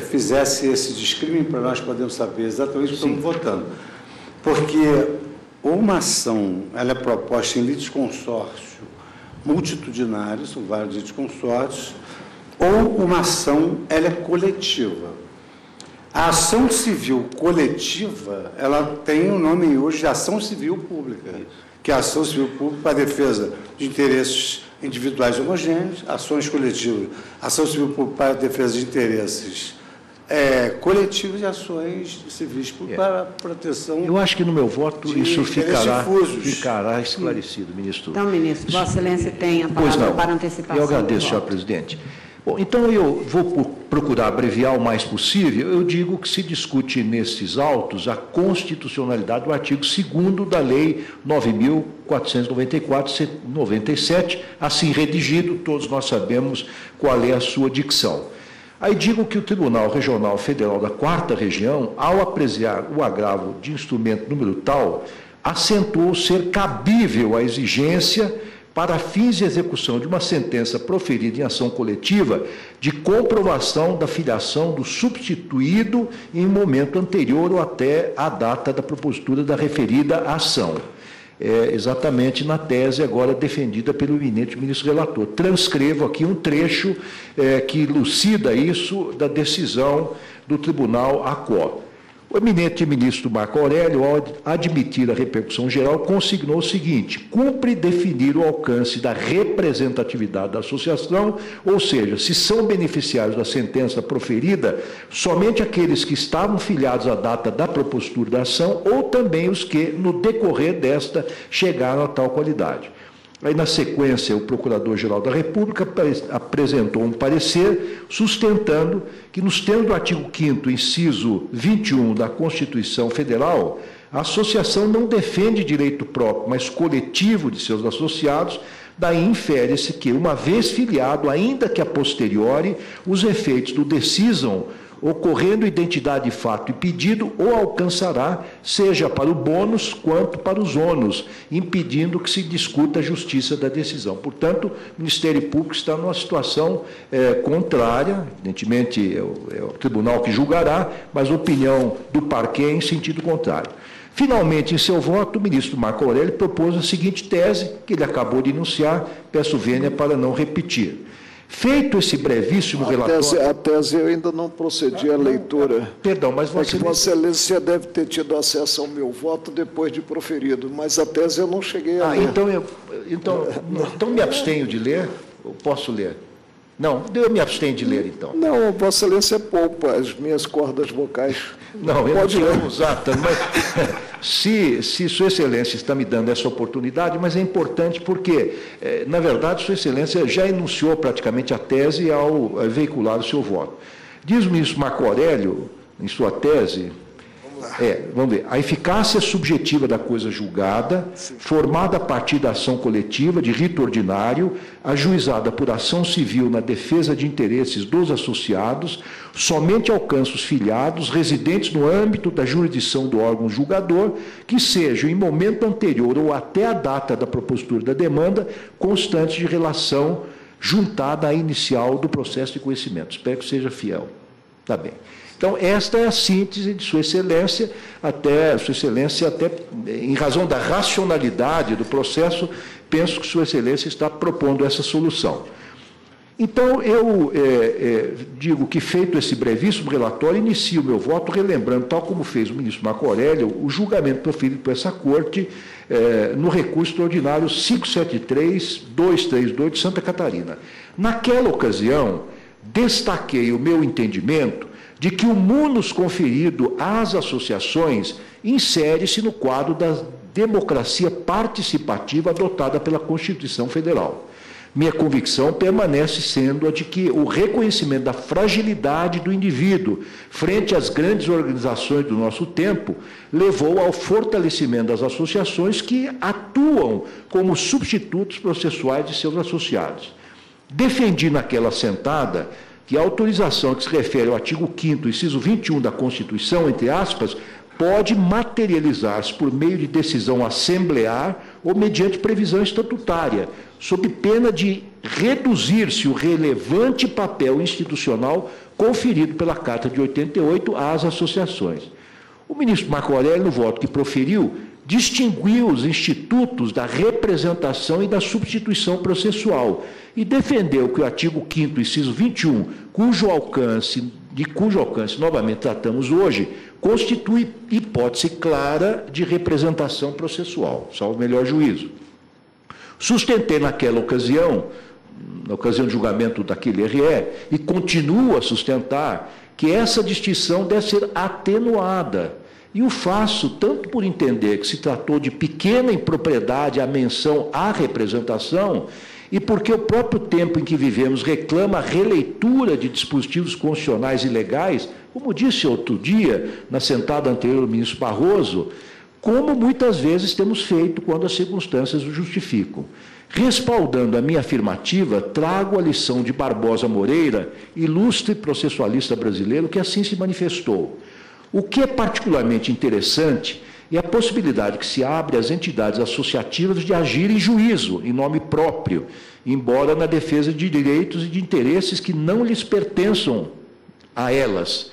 fizesse esse discrimen para nós podermos saber exatamente o que estamos votando. Porque uma ação, ela é proposta em litisconsórcio multitudinário, são vários litisconsórcios, ou uma ação, ela é coletiva. A ação civil coletiva, ela tem o nome hoje de ação civil pública, que é a ação civil pública para a defesa de interesses individuais homogêneos, ações coletivas, ação civil pública para a defesa de interesses coletivos e ações civis para a proteção... Eu acho que no meu voto isso ficará esclarecido, ministro. Então, ministro, Vossa Excelência tem a palavra para antecipação. Eu agradeço, senhor presidente. Bom, então eu vou procurar abreviar o mais possível. Eu digo que se discute nesses autos a constitucionalidade do artigo 2º da Lei 9.494/97, assim redigido, todos nós sabemos qual é a sua dicção. Aí digo que o Tribunal Regional Federal da 4ª Região, ao apreciar o agravo de instrumento número tal, assentou ser cabível a exigência para fins de execução de uma sentença proferida em ação coletiva de comprovação da filiação do substituído em momento anterior ou até a data da propositura da referida ação. Exatamente na tese agora defendida pelo eminente ministro relator. Transcrevo aqui um trecho que elucida isso da decisão do Tribunal ACO. O eminente ministro Marco Aurélio, ao admitir a repercussão geral, consignou o seguinte: cumpre definir o alcance da representatividade da associação, ou seja, se são beneficiários da sentença proferida somente aqueles que estavam filiados à data da propositura da ação ou também os que, no decorrer desta, chegaram a tal qualidade. Aí, na sequência, o Procurador-Geral da República apresentou um parecer sustentando que, nos termos do artigo 5º, inciso 21 da Constituição Federal, a associação não defende direito próprio, mas coletivo de seus associados. Daí infere-se que, uma vez filiado, ainda que a posteriori, os efeitos do decisam ocorrendo identidade de fato e pedido, o alcançará, seja para o bônus quanto para os ônus, impedindo que se discuta a justiça da decisão. Portanto, o Ministério Público está numa situação contrária, evidentemente é o tribunal que julgará, mas a opinião do parquet é em sentido contrário. Finalmente, em seu voto, o ministro Marco Aurélio propôs a seguinte tese, que ele acabou de enunciar, peço vênia para não repetir. Feito esse brevíssimo relatório... A tese eu ainda não procedi à leitura. Perdão, mas Vossa Excelência deve ter tido acesso ao meu voto depois de proferido, mas a tese eu não cheguei a ler. Então me abstenho de ler? Eu posso ler? Não, eu me abstenho de ler, então. Não, Vossa Excelência poupa as minhas cordas vocais. Não, eu pode não usar tanto, mas se Sua Excelência está me dando essa oportunidade, mas é importante porque, na verdade, Sua Excelência já enunciou praticamente a tese ao veicular o seu voto. Diz o ministro Marco Aurélio, em sua tese... vamos ver, a eficácia subjetiva da coisa julgada, formada a partir da ação coletiva de rito ordinário, ajuizada por ação civil na defesa de interesses dos associados, somente alcança os filiados residentes no âmbito da jurisdição do órgão julgador, que sejam, em momento anterior ou até a data da propositura da demanda, constantes de relação juntada à inicial do processo de conhecimento. Espero que seja fiel. Está bem. Então, esta é a síntese de Sua Excelência, até em razão da racionalidade do processo, penso que Sua Excelência está propondo essa solução. Então, eu digo que, feito esse brevíssimo relatório, inicio o meu voto relembrando, tal como fez o ministro Marco Aurélio, o julgamento proferido por essa Corte no recurso extraordinário 573-232 de Santa Catarina. Naquela ocasião, destaquei o meu entendimento de que o munus conferido às associações insere-se no quadro da democracia participativa adotada pela Constituição Federal. Minha convicção permanece sendo a de que o reconhecimento da fragilidade do indivíduo frente às grandes organizações do nosso tempo levou ao fortalecimento das associações que atuam como substitutos processuais de seus associados. Defendi naquela sentada que a autorização que se refere ao artigo 5º, inciso 21 da Constituição, entre aspas, pode materializar-se por meio de decisão assemblear ou mediante previsão estatutária, sob pena de reduzir-se o relevante papel institucional conferido pela Carta de 88 às associações. O ministro Marco Aurélio, no voto que proferiu, distinguiu os institutos da representação e da substituição processual e defendeu que o artigo 5º, inciso 21, cujo alcance novamente tratamos hoje, constitui hipótese clara de representação processual, salvo melhor juízo. Sustentei naquela ocasião, na ocasião de julgamento daquele RE, e continuo a sustentar que essa distinção deve ser atenuada. E o faço tanto por entender que se tratou de pequena impropriedade a menção à representação e porque o próprio tempo em que vivemos reclama a releitura de dispositivos constitucionais e legais, como disse outro dia, na sentada anterior do ministro Barroso, como muitas vezes temos feito quando as circunstâncias o justificam. Respaldando a minha afirmativa, trago a lição de Barbosa Moreira, ilustre processualista brasileiro, que assim se manifestou. O que é particularmente interessante é a possibilidade que se abre às entidades associativas de agir em juízo, em nome próprio, embora na defesa de direitos e de interesses que não lhes pertençam a elas,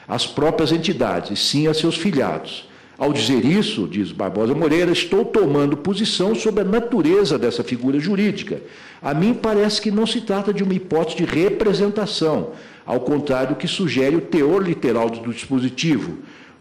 às próprias entidades, e sim a seus filiados. Ao dizer isso, diz Barbosa Moreira, estou tomando posição sobre a natureza dessa figura jurídica. A mim parece que não se trata de uma hipótese de representação, ao contrário do que sugere o teor literal do dispositivo.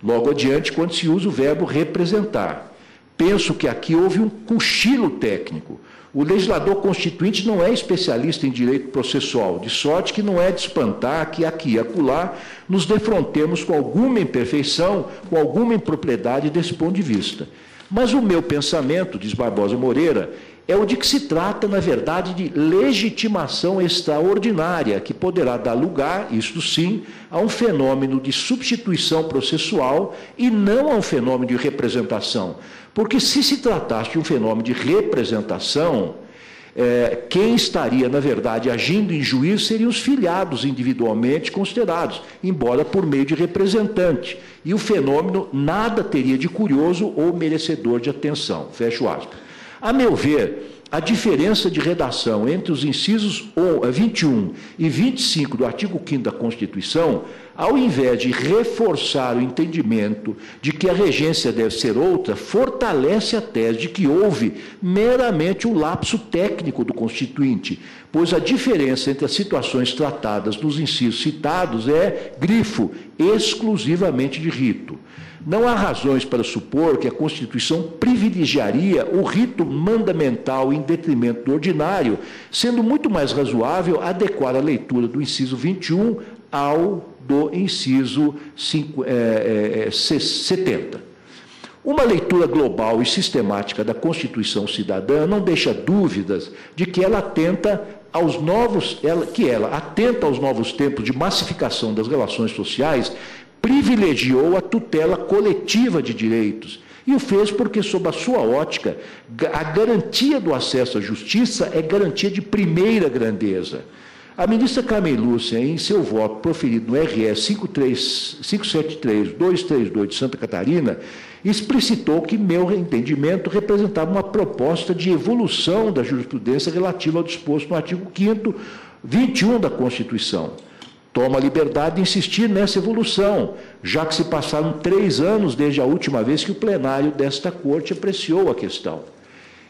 logo adiante, quando se usa o verbo representar. Penso que aqui houve um cochilo técnico. O legislador constituinte não é especialista em direito processual, de sorte que não é de espantar que aqui e acolá nos defrontemos com alguma imperfeição, com alguma impropriedade desse ponto de vista. Mas o meu pensamento, diz Barbosa Moreira, é o de que se trata, na verdade, de legitimação extraordinária, que poderá dar lugar, isto sim, a um fenômeno de substituição processual e não a um fenômeno de representação. Porque se tratasse de um fenômeno de representação, quem estaria, na verdade, agindo em juízo seriam os filiados individualmente considerados, embora por meio de representante. E o fenômeno nada teria de curioso ou merecedor de atenção. Fecho aspas. A meu ver, a diferença de redação entre os incisos 21 e 25 do artigo 5º da Constituição, ao invés de reforçar o entendimento de que a regência deve ser outra, fortalece a tese de que houve meramente um lapso técnico do Constituinte, pois a diferença entre as situações tratadas nos incisos citados é, grifo, exclusivamente de rito. Não há razões para supor que a Constituição privilegiaria o rito mandamental em detrimento do ordinário, sendo muito mais razoável adequar a leitura do inciso 21 ao do inciso 70. Uma leitura global e sistemática da Constituição Cidadã não deixa dúvidas de que ela atenta aos novos tempos de massificação das relações sociais, privilegiou a tutela coletiva de direitos. E o fez porque, sob a sua ótica, a garantia do acesso à justiça é garantia de primeira grandeza. A ministra Carmen Lúcia, em seu voto proferido no RS 573-232 de Santa Catarina, explicitou que meu entendimento representava uma proposta de evolução da jurisprudência relativa ao disposto no artigo 5º, 21 da Constituição. Toma a liberdade de insistir nessa evolução, já que se passaram 3 anos desde a última vez que o plenário desta Corte apreciou a questão.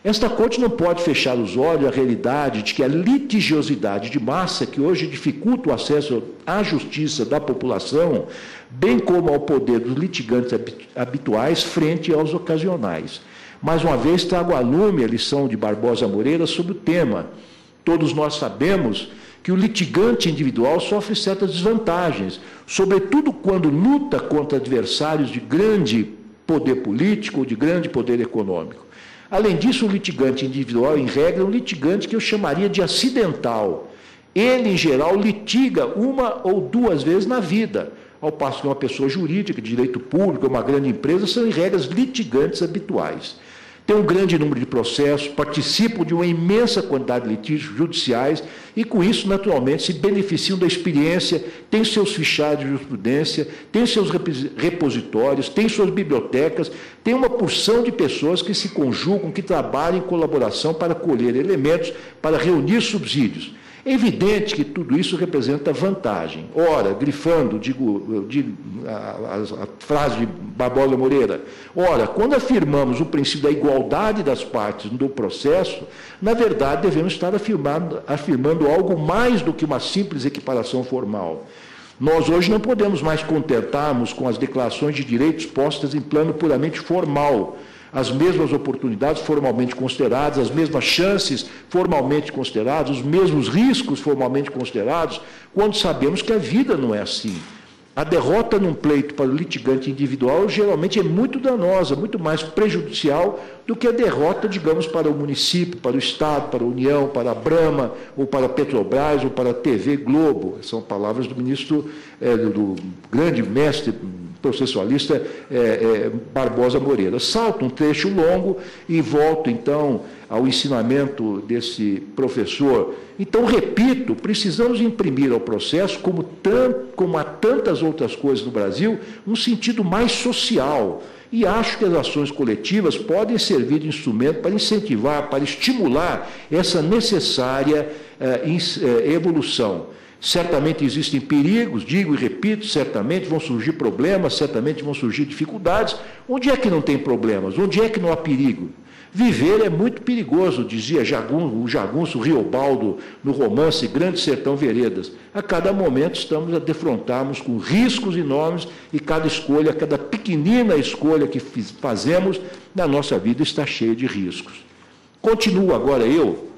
Esta Corte não pode fechar os olhos à realidade de que a litigiosidade de massa, que hoje dificulta o acesso à justiça da população, bem como ao poder dos litigantes habituais frente aos ocasionais. Mais uma vez, trago à lume a lição de Barbosa Moreira sobre o tema. Todos nós sabemos que o litigante individual sofre certas desvantagens, sobretudo quando luta contra adversários de grande poder político ou de grande poder econômico. Além disso, o litigante individual, em regra, é um litigante que eu chamaria de acidental. Ele, em geral, litiga 1 ou 2 vezes na vida, ao passo que uma pessoa jurídica, de direito público, uma grande empresa, são, em regras, litigantes habituais. Tem um grande número de processos, participam de uma imensa quantidade de litígios judiciais e, com isso, naturalmente, se beneficiam da experiência, têm seus fichários de jurisprudência, têm seus repositórios, têm suas bibliotecas, tem uma porção de pessoas que se conjugam, que trabalham em colaboração para colher elementos, para reunir subsídios. É evidente que tudo isso representa vantagem. Ora, grifando, a frase de Barbosa Moreira, ora, quando afirmamos o princípio da igualdade das partes do processo, na verdade devemos estar afirmando algo mais do que uma simples equiparação formal. Nós hoje não podemos mais contentarmos com as declarações de direitos postas em plano puramente formal, as mesmas oportunidades formalmente consideradas, as mesmas chances formalmente consideradas, os mesmos riscos formalmente considerados, quando sabemos que a vida não é assim. A derrota num pleito para o litigante individual geralmente é muito danosa, muito mais prejudicial do que a derrota, digamos, para o município, para o Estado, para a União, para a Brahma, ou para a Petrobras, ou para a TV Globo. São palavras do ministro, do grande mestre processualista Barbosa Moreira. Salto um trecho longo e volto, então, ao ensinamento desse professor. Então, repito, precisamos imprimir ao processo, como a tantas outras coisas no Brasil, um sentido mais social. E acho que as ações coletivas podem servir de instrumento para incentivar, para estimular essa necessária evolução. Certamente existem perigos, digo e repito, certamente vão surgir problemas, certamente vão surgir dificuldades. Onde é que não tem problemas? Onde é que não há perigo? Viver é muito perigoso, dizia o jagunço Riobaldo no romance Grande Sertão Veredas. A cada momento estamos a defrontarmos com riscos enormes e cada escolha, cada pequenina escolha que fazemos na nossa vida está cheia de riscos. Continuo agora eu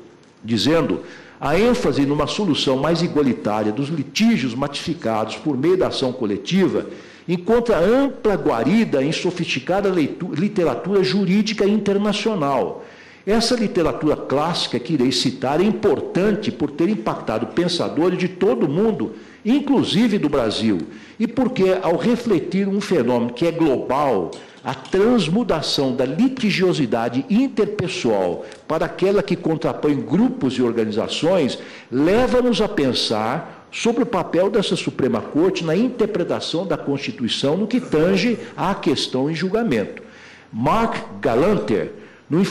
dizendo a ênfase numa solução mais igualitária dos litígios matificados por meio da ação coletiva encontra ampla guarida em sofisticada literatura jurídica internacional. Essa literatura clássica que irei citar é importante por ter impactado pensadores de todo o mundo, inclusive do Brasil, e porque, ao refletir um fenômeno que é global, a transmudação da litigiosidade interpessoal para aquela que contrapõe grupos e organizações leva-nos a pensar sobre o papel dessa Suprema Corte na interpretação da Constituição no que tange à questão em julgamento. Mark Galanter, no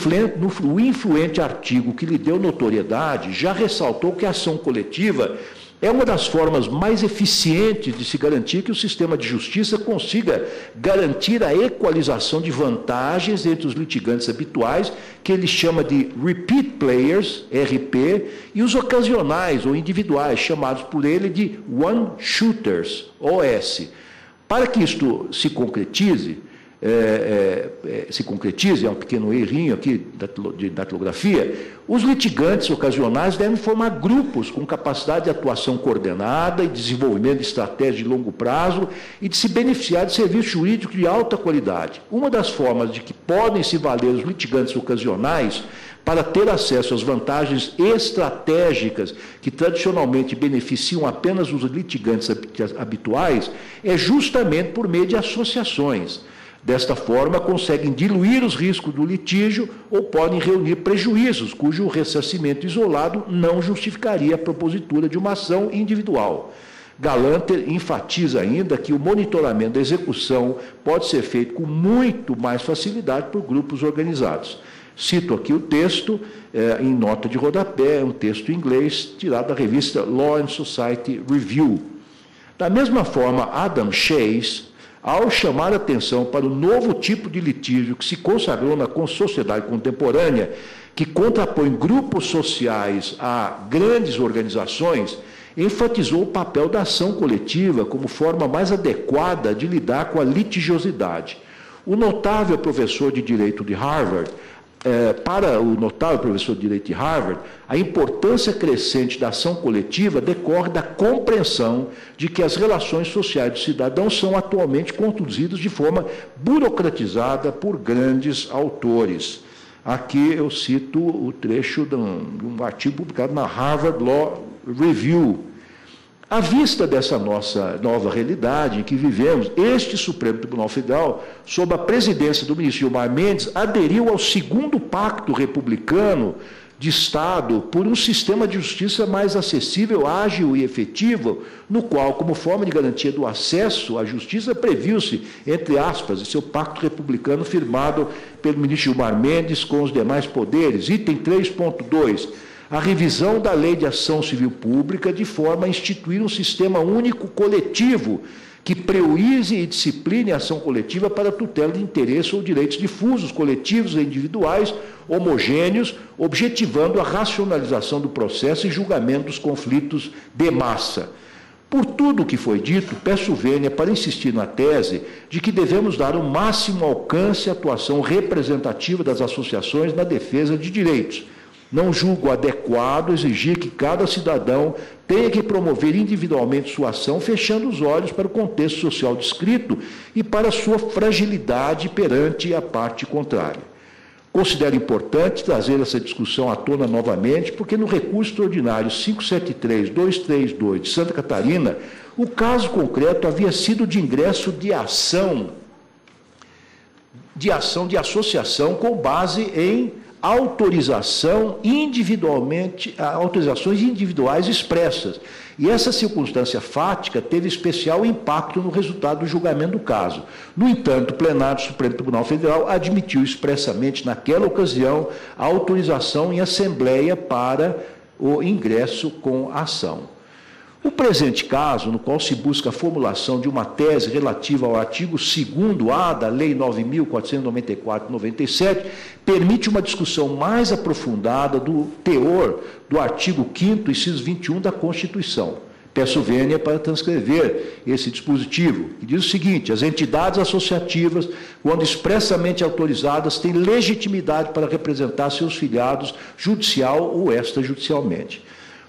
influente artigo que lhe deu notoriedade, já ressaltou que a ação coletiva é uma das formas mais eficientes de se garantir que o sistema de justiça consiga garantir a equalização de vantagens entre os litigantes habituais, que ele chama de repeat players, RP, e os ocasionais ou individuais, chamados por ele de one-shooters, OS. Para que isto se concretize, é um pequeno errinho aqui de datilografia, os litigantes ocasionais devem formar grupos com capacidade de atuação coordenada e desenvolvimento de estratégia de longo prazo e de se beneficiar de serviço jurídico de alta qualidade. Uma das formas de que podem se valer os litigantes ocasionais para ter acesso às vantagens estratégicas que tradicionalmente beneficiam apenas os litigantes habituais é justamente por meio de associações. Desta forma, conseguem diluir os riscos do litígio ou podem reunir prejuízos, cujo ressarcimento isolado não justificaria a propositura de uma ação individual. Galanter enfatiza ainda que o monitoramento da execução pode ser feito com muito mais facilidade por grupos organizados. Cito aqui o texto, em nota de rodapé, um texto em inglês, tirado da revista Law and Society Review. Da mesma forma, Adam Chase, ao chamar a atenção para o novo tipo de litígio que se consagrou na sociedade contemporânea, que contrapõe grupos sociais a grandes organizações, enfatizou o papel da ação coletiva como forma mais adequada de lidar com a litigiosidade. O notável professor de Direito de Harvard, a importância crescente da ação coletiva decorre da compreensão de que as relações sociais dos cidadãos são atualmente conduzidas de forma burocratizada por grandes autores. Aqui eu cito o trecho de um artigo publicado na Harvard Law Review. À vista dessa nossa nova realidade em que vivemos, este Supremo Tribunal Federal, sob a presidência do ministro Gilmar Mendes, aderiu ao segundo pacto republicano de Estado por um sistema de justiça mais acessível, ágil e efetivo, no qual, como forma de garantia do acesso à justiça, previu-se, entre aspas, seu pacto republicano firmado pelo ministro Gilmar Mendes com os demais poderes. Item 3.2. A revisão da Lei de Ação Civil Pública de forma a instituir um sistema único coletivo que priorize e discipline a ação coletiva para a tutela de interesses ou direitos difusos, coletivos e individuais, homogêneos, objetivando a racionalização do processo e julgamento dos conflitos de massa. Por tudo o que foi dito, peço vênia para insistir na tese de que devemos dar o máximo alcance à atuação representativa das associações na defesa de direitos. Não julgo adequado exigir que cada cidadão tenha que promover individualmente sua ação, fechando os olhos para o contexto social descrito e para sua fragilidade perante a parte contrária. Considero importante trazer essa discussão à tona novamente, porque no recurso extraordinário 573-232 de Santa Catarina, o caso concreto havia sido de ingresso de associação com base em autorizações individuais expressas. E essa circunstância fática teve especial impacto no resultado do julgamento do caso. No entanto, o plenário do Supremo Tribunal Federal admitiu expressamente, naquela ocasião, a autorização em assembleia para o ingresso com a ação. O presente caso, no qual se busca a formulação de uma tese relativa ao artigo 2º-A da Lei 9.494/97, permite uma discussão mais aprofundada do teor do artigo 5º, inciso 21 da Constituição. Peço vênia para transcrever esse dispositivo, que diz o seguinte: as entidades associativas, quando expressamente autorizadas, têm legitimidade para representar seus filiados judicial ou extrajudicialmente.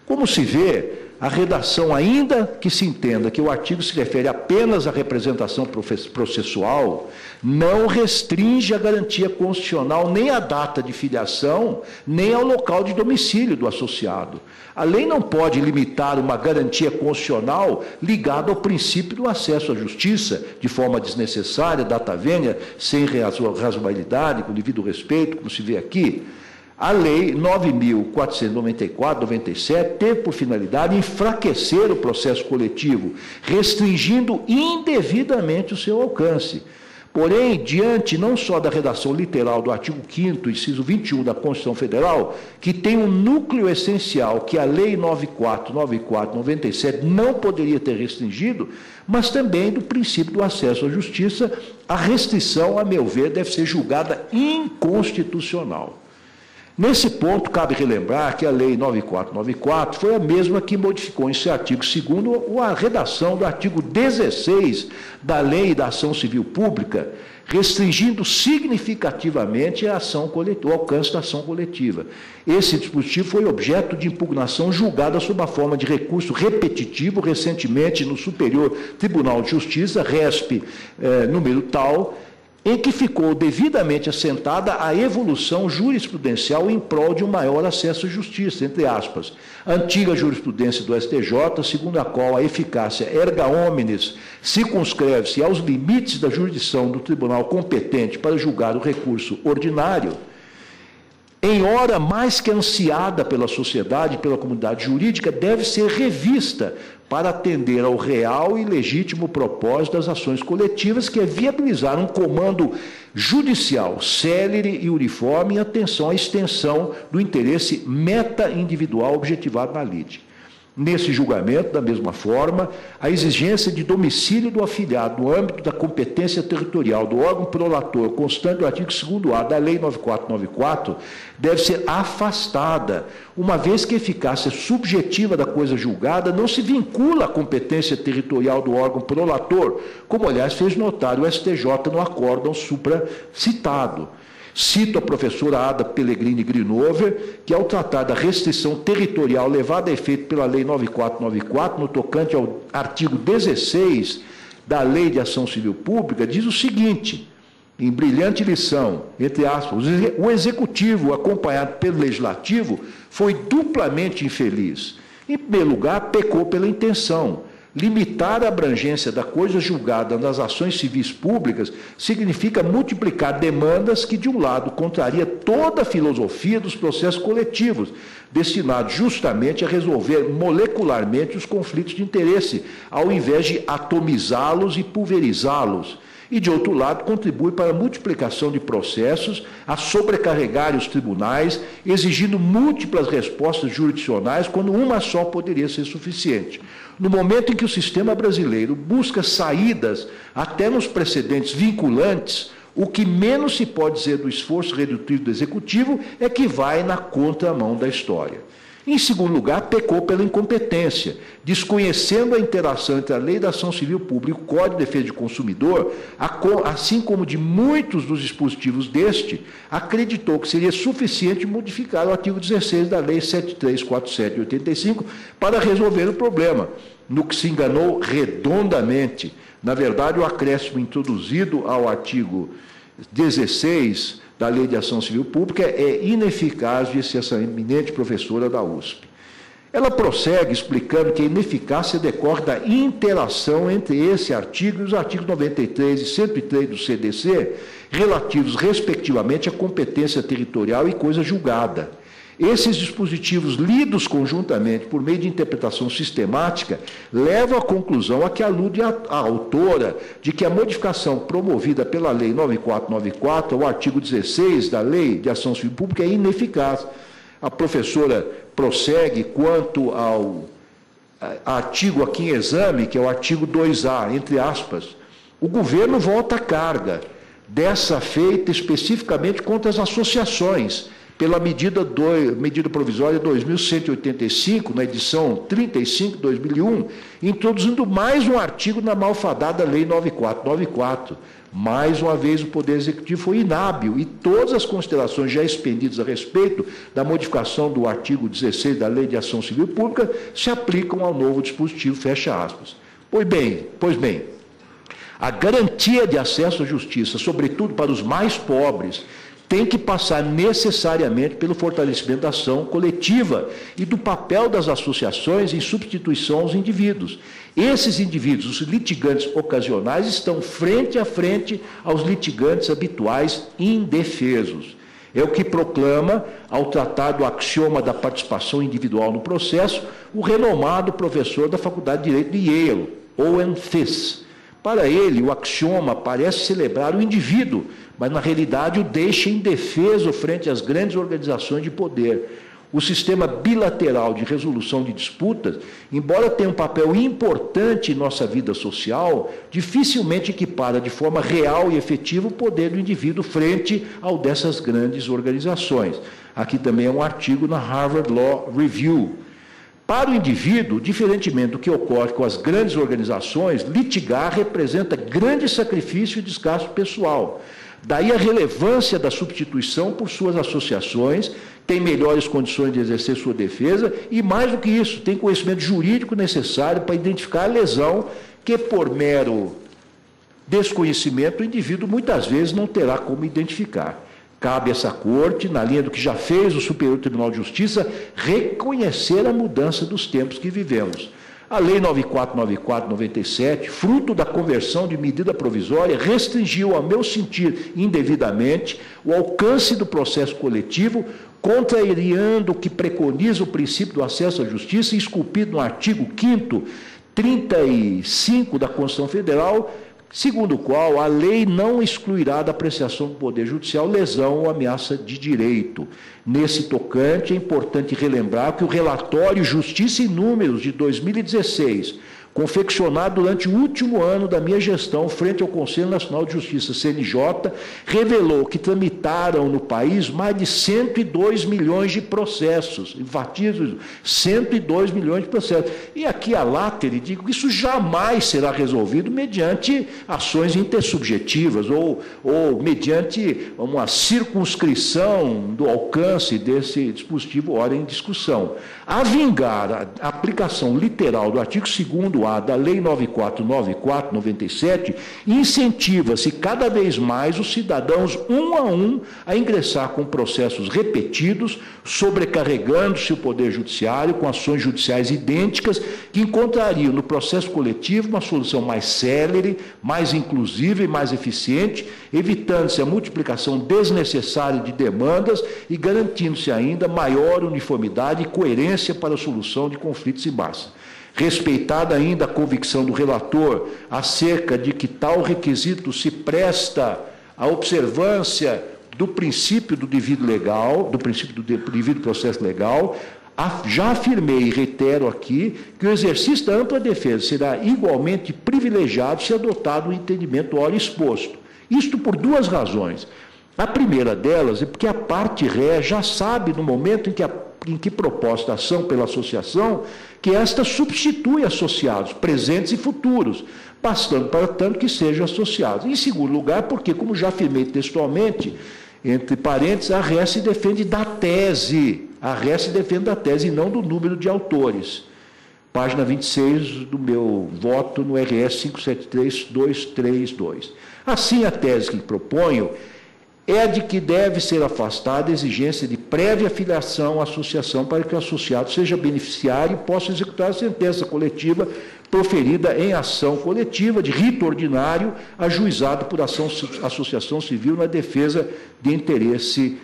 Como se vê, a redação, ainda que se entenda que o artigo se refere apenas à representação processual, não restringe a garantia constitucional nem à data de filiação, nem ao local de domicílio do associado. A lei não pode limitar uma garantia constitucional ligada ao princípio do acesso à justiça, de forma desnecessária, data vênia, sem razoabilidade, com devido respeito, como se vê aqui. A Lei 9.494/97 teve por finalidade enfraquecer o processo coletivo, restringindo indevidamente o seu alcance. Porém, diante não só da redação literal do artigo 5º, inciso 21 da Constituição Federal, que tem um núcleo essencial que a Lei 9.494/97 não poderia ter restringido, mas também do princípio do acesso à justiça, a restrição, a meu ver, deve ser julgada inconstitucional. Nesse ponto, cabe relembrar que a Lei 9.494 foi a mesma que modificou em seu artigo 2º a redação do artigo 16 da Lei da Ação Civil Pública, restringindo significativamente a ação coletiva, o alcance da ação coletiva. Esse dispositivo foi objeto de impugnação julgada sob a forma de recurso repetitivo, recentemente no Superior Tribunal de Justiça, RESP número tal, em que ficou devidamente assentada a evolução jurisprudencial em prol de um maior acesso à justiça, entre aspas. A antiga jurisprudência do STJ, segundo a qual a eficácia erga omnes circunscreve-se aos limites da jurisdição do tribunal competente para julgar o recurso ordinário, em hora mais que ansiada pela sociedade e pela comunidade jurídica, deve ser revista para atender ao real e legítimo propósito das ações coletivas, que é viabilizar um comando judicial célere e uniforme em atenção à extensão do interesse meta-individual objetivado na lide. Nesse julgamento, da mesma forma, a exigência de domicílio do afiliado no âmbito da competência territorial do órgão prolator, constante do artigo 2º-A da Lei 9.494, deve ser afastada, uma vez que a eficácia subjetiva da coisa julgada não se vincula à competência territorial do órgão prolator, como, aliás, fez notar o STJ no acórdão supracitado. Cito a professora Ada Pellegrini Grinover, que, ao tratar da restrição territorial levada a efeito pela Lei 9.494, no tocante ao artigo 16 da Lei de Ação Civil Pública, diz o seguinte, em brilhante lição, entre aspas: o Executivo, acompanhado pelo Legislativo, foi duplamente infeliz. Em primeiro lugar, pecou pela intenção. Limitar a abrangência da coisa julgada nas ações civis públicas significa multiplicar demandas que, de um lado, contraria toda a filosofia dos processos coletivos, destinados justamente a resolver molecularmente os conflitos de interesse, ao invés de atomizá-los e pulverizá-los. E, de outro lado, contribui para a multiplicação de processos, a sobrecarregar os tribunais, exigindo múltiplas respostas jurisdicionais, quando uma só poderia ser suficiente. No momento em que o sistema brasileiro busca saídas, até nos precedentes vinculantes, o que menos se pode dizer do esforço redutivo do Executivo é que vai na contramão da história. Em segundo lugar, pecou pela incompetência, desconhecendo a interação entre a Lei da Ação Civil Pública e o Código de Defesa do Consumidor, assim como de muitos dos dispositivos deste, acreditou que seria suficiente modificar o artigo 16 da Lei 7347 de 85 para resolver o problema, no que se enganou redondamente. Na verdade, o acréscimo introduzido ao artigo 16 da Lei de Ação Civil Pública é ineficaz, disse essa eminente professora da USP. Ela prossegue explicando que a ineficácia decorre da interação entre esse artigo e os artigos 93 e 103 do CDC, relativos, respectivamente, à competência territorial e coisa julgada. Esses dispositivos, lidos conjuntamente por meio de interpretação sistemática, levam à conclusão a que alude a autora de que a modificação promovida pela Lei 9.494, o artigo 16 da Lei de Ação Civil Pública, é ineficaz. A professora prossegue quanto ao artigo aqui em exame, que é o artigo 2A, entre aspas, o governo volta a carga, dessa feita especificamente contra as associações, pela medida provisória 2185, na edição 35 de 2001, introduzindo mais um artigo na malfadada Lei 9494. Mais uma vez, o Poder Executivo foi inábil e todas as considerações já expendidas a respeito da modificação do artigo 16 da Lei de Ação Civil Pública se aplicam ao novo dispositivo, fecha aspas. Pois bem, a garantia de acesso à justiça, sobretudo para os mais pobres, tem que passar necessariamente pelo fortalecimento da ação coletiva e do papel das associações em substituição aos indivíduos. Esses indivíduos, os litigantes ocasionais, estão frente a frente aos litigantes habituais indefesos. É o que proclama, ao tratar do axioma da participação individual no processo, o renomado professor da Faculdade de Direito de Yale, Owen Thies. Para ele, o axioma parece celebrar o indivíduo, mas, na realidade, o deixa indefeso frente às grandes organizações de poder. O sistema bilateral de resolução de disputas, embora tenha um papel importante em nossa vida social, dificilmente equipara de forma real e efetiva o poder do indivíduo frente ao dessas grandes organizações. Aqui também é um artigo na Harvard Law Review. Para o indivíduo, diferentemente do que ocorre com as grandes organizações, litigar representa grande sacrifício e desgaste pessoal. Daí a relevância da substituição por suas associações, tem melhores condições de exercer sua defesa e, mais do que isso, tem conhecimento jurídico necessário para identificar a lesão que, por mero desconhecimento, o indivíduo muitas vezes não terá como identificar. Cabe a essa Corte, na linha do que já fez o Superior Tribunal de Justiça, reconhecer a mudança dos tempos que vivemos. A Lei 9494/97, fruto da conversão de medida provisória, restringiu, ao meu sentir indevidamente, o alcance do processo coletivo, contrariando o que preconiza o princípio do acesso à justiça, esculpido no artigo 5º, 35 da Constituição Federal, segundo o qual a lei não excluirá da apreciação do Poder Judicial lesão ou ameaça de direito. Nesse tocante, é importante relembrar que o relatório Justiça e Números de 2016, confeccionado durante o último ano da minha gestão frente ao Conselho Nacional de Justiça, CNJ, revelou que tramitaram no país mais de 102 milhões de processos, enfatizo, 102 milhões de processos. E aqui a látere digo que isso jamais será resolvido mediante ações intersubjetivas ou mediante uma circunscrição do alcance desse dispositivo ora em discussão. A vingar a aplicação literal do artigo 2º da Lei 9494/97, incentiva-se cada vez mais os cidadãos, um a um, a ingressar com processos repetidos, sobrecarregando-se o Poder Judiciário com ações judiciais idênticas, que encontrariam no processo coletivo uma solução mais célere, mais inclusiva e mais eficiente, evitando-se a multiplicação desnecessária de demandas e garantindo-se ainda maior uniformidade e coerência para a solução de conflitos em massa. Respeitada ainda a convicção do relator acerca de que tal requisito se presta à observância do princípio do devido legal, do princípio do devido processo legal, já afirmei e reitero aqui que o exercício da ampla defesa será igualmente privilegiado se adotado o entendimento ora exposto. Isto por duas razões. A primeira delas é porque a parte ré já sabe, no momento em que proposta a ação pela associação, que esta substitui associados, presentes e futuros, bastando, portanto, que sejam associados. Em segundo lugar, porque, como já afirmei textualmente, entre parênteses, a ré se defende da tese, e não do número de autores. Página 26 do meu voto no RS 573232. Assim, a tese que proponho é a de que deve ser afastada a exigência de prévia filiação à associação para que o associado seja beneficiário e possa executar a sentença coletiva proferida em ação coletiva de rito ordinário, ajuizado por associação civil na defesa de interesse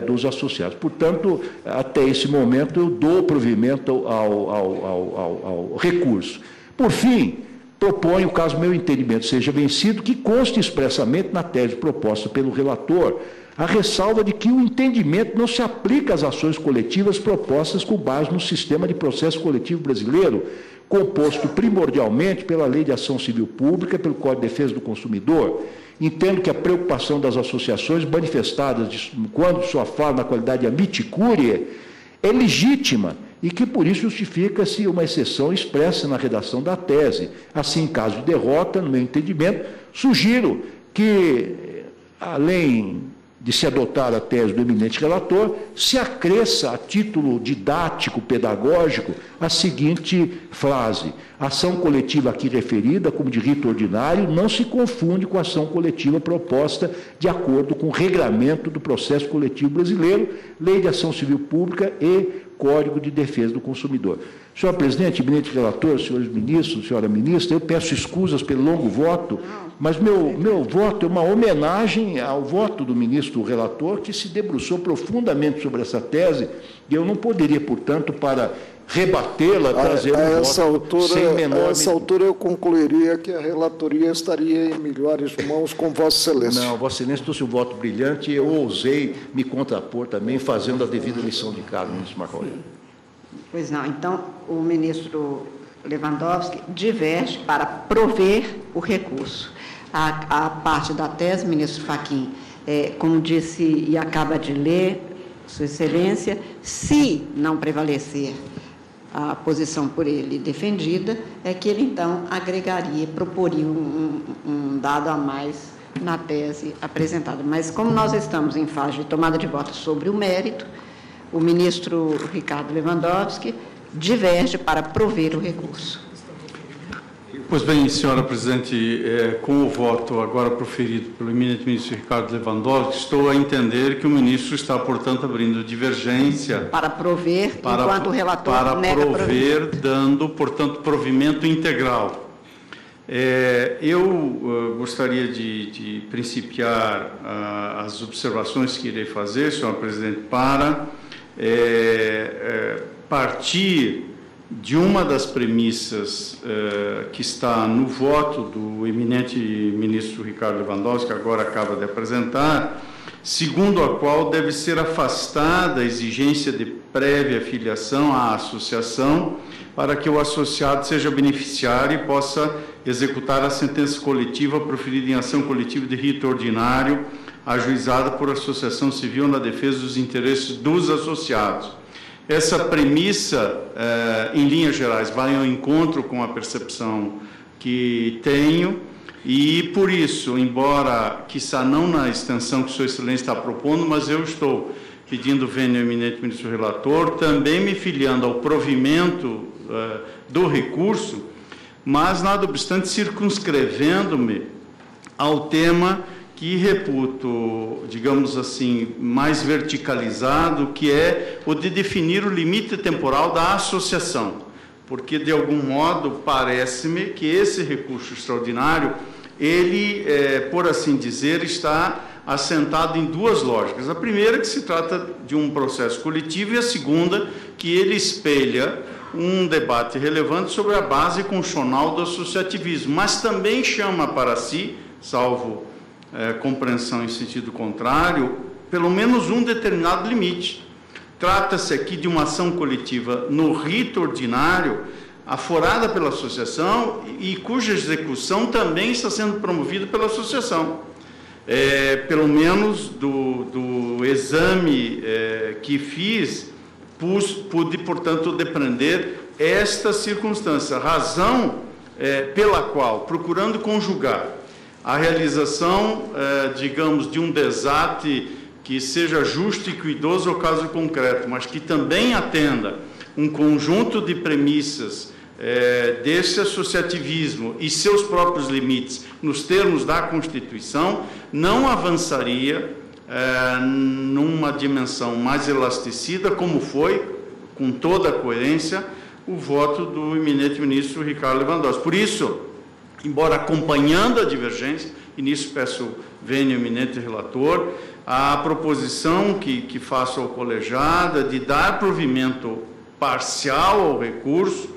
dos associados. Portanto, até esse momento, eu dou provimento ao recurso. Por fim, proponho, caso meu entendimento seja vencido, que conste expressamente na tese proposta pelo relator a ressalva de que o entendimento não se aplica às ações coletivas propostas com base no sistema de processo coletivo brasileiro, composto primordialmente pela Lei de Ação Civil Pública, pelo Código de Defesa do Consumidor. Entendo que a preocupação das associações manifestadas quando sua fala na qualidade de amici curiae é legítima e que, por isso, justifica-se uma exceção expressa na redação da tese. Assim, em caso de derrota, no meu entendimento, sugiro que, além de se adotar a tese do eminente relator, se acresça a título didático, pedagógico, a seguinte frase: a ação coletiva aqui referida, como de rito ordinário, não se confunde com a ação coletiva proposta de acordo com o regramento do processo coletivo brasileiro, Lei de Ação Civil Pública e Código de Defesa do Consumidor. Senhor presidente, eminente relator, senhores ministros, senhora ministra, eu peço escusas pelo longo voto, mas meu voto é uma homenagem ao voto do ministro relator, que se debruçou profundamente sobre essa tese, e eu não poderia, portanto, para rebatê-la, trazer voto sem menor... A essa altura eu concluiria que a relatoria estaria em melhores mãos com Vossa Excelência. Não, Vossa Excelência trouxe um voto brilhante e eu ousei me contrapor também, fazendo a devida lição de casa, ministro Marco Aurélio. Pois não, então o ministro Lewandowski diverge para prover o recurso. A parte da tese, ministro Fachin, como disse e acaba de ler, Sua Excelência, se não prevalecer a posição por ele defendida, é que ele, então, agregaria, proporia um dado a mais na tese apresentada. Mas, como nós estamos em fase de tomada de voto sobre o mérito, o ministro Ricardo Lewandowski diverge para prover o recurso. Pois bem, senhora presidente, com o voto agora proferido pelo eminente ministro Ricardo Lewandowski, estou a entender que o ministro está, portanto, abrindo divergência... Para prover, enquanto o relator nega para prover, dando, portanto, provimento integral. Eu gostaria de principiar as observações que irei fazer, senhora presidente, para partir de uma das premissas que está no voto do eminente ministro Ricardo Lewandowski, que agora acaba de apresentar, segundo a qual deve ser afastada a exigência de prévia filiação à associação para que o associado seja beneficiário e possa executar a sentença coletiva proferida em ação coletiva de rito ordinário, ajuizada por associação civil na defesa dos interesses dos associados. Essa premissa, em linhas gerais, vai ao encontro com a percepção que tenho e, por isso, embora, quiçá não na extensão que Sua Excelência está propondo, mas eu estou pedindo vênia ao eminente ministro relator, também me filiando ao provimento do recurso, mas, nada obstante, circunscrevendo-me ao tema que reputo, digamos assim, mais verticalizado, que é o de definir o limite temporal da associação, porque, de algum modo, parece-me que esse recurso extraordinário, ele, por assim dizer, está assentado em duas lógicas. A primeira, que se trata de um processo coletivo, e a segunda, que ele espelha um debate relevante sobre a base constitucional do associativismo, mas também chama para si, salvo compreensão em sentido contrário, pelo menos um determinado limite. Trata-se aqui de uma ação coletiva no rito ordinário, aforada pela associação e cuja execução também está sendo promovida pela associação. Pelo menos do exame que fiz, pude, portanto, depreender esta circunstância, razão pela qual, procurando conjugar a realização, digamos, de um desate que seja justo e cuidadoso ao caso concreto, mas que também atenda um conjunto de premissas desse associativismo e seus próprios limites nos termos da Constituição, não avançaria numa dimensão mais elasticida, como foi, com toda a coerência, o voto do eminente ministro Ricardo Lewandowski. Por isso, embora acompanhando a divergência, e nisso peço vênia ao eminente relator, a proposição que faço ao colegiado de dar provimento parcial ao recurso,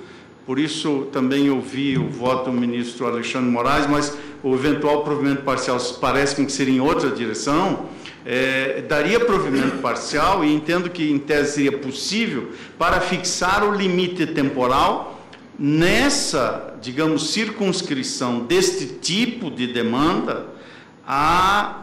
por isso também ouvi o voto do ministro Alexandre Moraes, mas o eventual provimento parcial parece-me que seria em outra direção, daria provimento parcial e entendo que em tese seria possível para fixar o limite temporal nessa, digamos, circunscrição deste tipo de demanda, há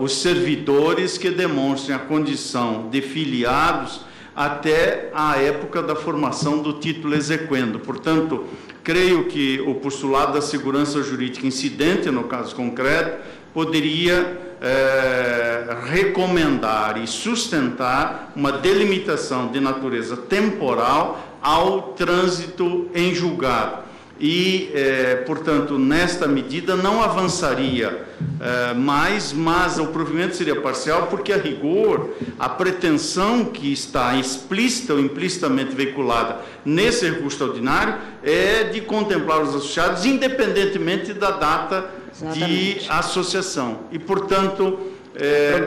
os servidores que demonstrem a condição de filiados até a época da formação do título exequendo. Portanto, creio que o postulado da segurança jurídica incidente, no caso concreto, poderia recomendar e sustentar uma delimitação de natureza temporal ao trânsito em julgado. E, portanto, nesta medida não avançaria mais, mas o provimento seria parcial, porque, a rigor, a pretensão que está explícita ou implicitamente veiculada nesse recurso extraordinário é de contemplar os associados, independentemente da data de associação. E, portanto,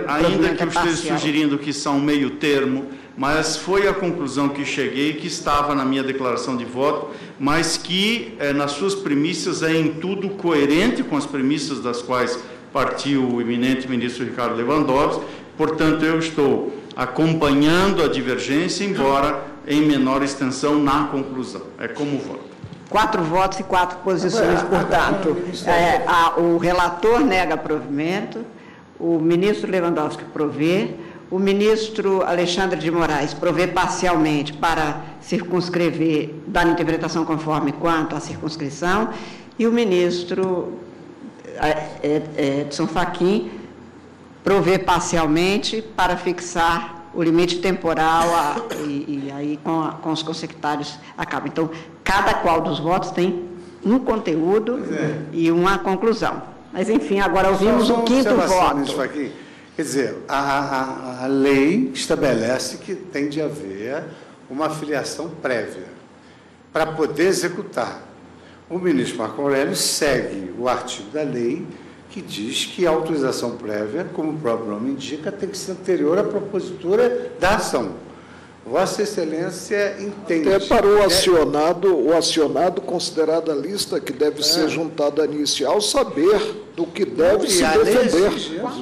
ainda que eu esteja sugerindo que são meio termo, mas foi a conclusão que cheguei, que estava na minha declaração de voto, mas que, nas suas premissas, é em tudo coerente com as premissas das quais partiu o eminente ministro Ricardo Lewandowski. Portanto, eu estou acompanhando a divergência, embora em menor extensão na conclusão. É como voto. 4 votos e 4 posições, portanto. O relator nega provimento, o ministro Lewandowski provê, o ministro Alexandre de Moraes provê parcialmente para circunscrever, dar interpretação conforme quanto à circunscrição, e o ministro Edson Fachin provê parcialmente para fixar o limite temporal e aí com os consectários acaba. Então, cada qual dos votos tem um conteúdo e uma conclusão. Mas, enfim, agora ouvimos o quinto voto. Quer dizer, a lei estabelece que tem de haver uma filiação prévia para poder executar. O ministro Marco Aurélio segue o artigo da lei que diz que a autorização prévia, como o próprio nome indica, tem que ser anterior à propositura da ação. Vossa Excelência entende. Até para o acionado, considerada a lista que deve ser juntada à inicial, saber do que deve se defender.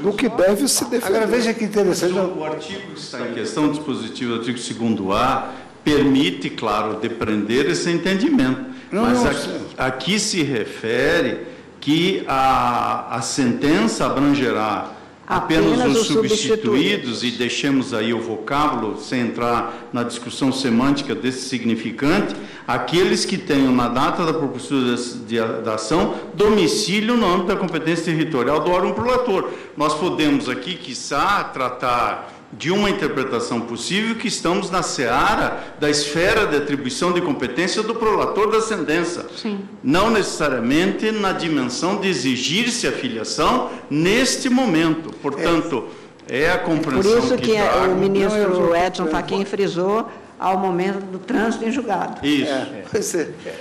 Do que deve se defender. Agora, veja que interessante. O artigo que está em questão, o dispositivo do artigo 2º-A, permite, claro, depreender esse entendimento. Mas aqui se refere que a sentença abrangerá apenas os substituídos, e deixemos aí o vocábulo, sem entrar na discussão semântica desse significante, aqueles que tenham, na data da propositura da ação, domicílio no âmbito da competência territorial do órgão prolator. Nós podemos aqui, quiçá, tratar de uma interpretação possível que estamos na seara da esfera de atribuição de competência do prolator da sentença. Sim. Não necessariamente na dimensão de exigir-se a filiação neste momento. Portanto, é a compreensão. Por isso que o ministro Edson Fachin frisou ao momento do trânsito em julgado. Isso.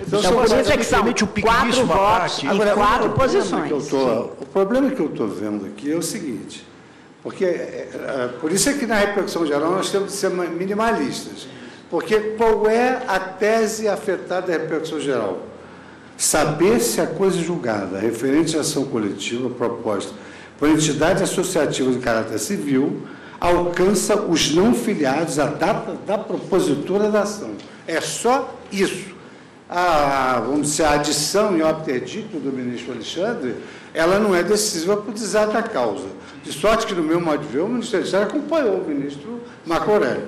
Então, por isso é que são 4 votos e 4 posições. O problema que eu estou vendo aqui é o seguinte... Porque, por isso é que na repercussão geral nós temos que ser minimalistas. Porque qual é a tese afetada da repercussão geral? Saber se a coisa julgada referente à ação coletiva proposta por entidade associativa de caráter civil alcança os não filiados à data da propositura da ação. É só isso. Vamos dizer, a adição e o interdito do ministro Alexandre, ela não é decisiva por desata causa. De sorte que, no meu modo de ver, o Ministério Externo acompanhou o ministro Marco Aurélio.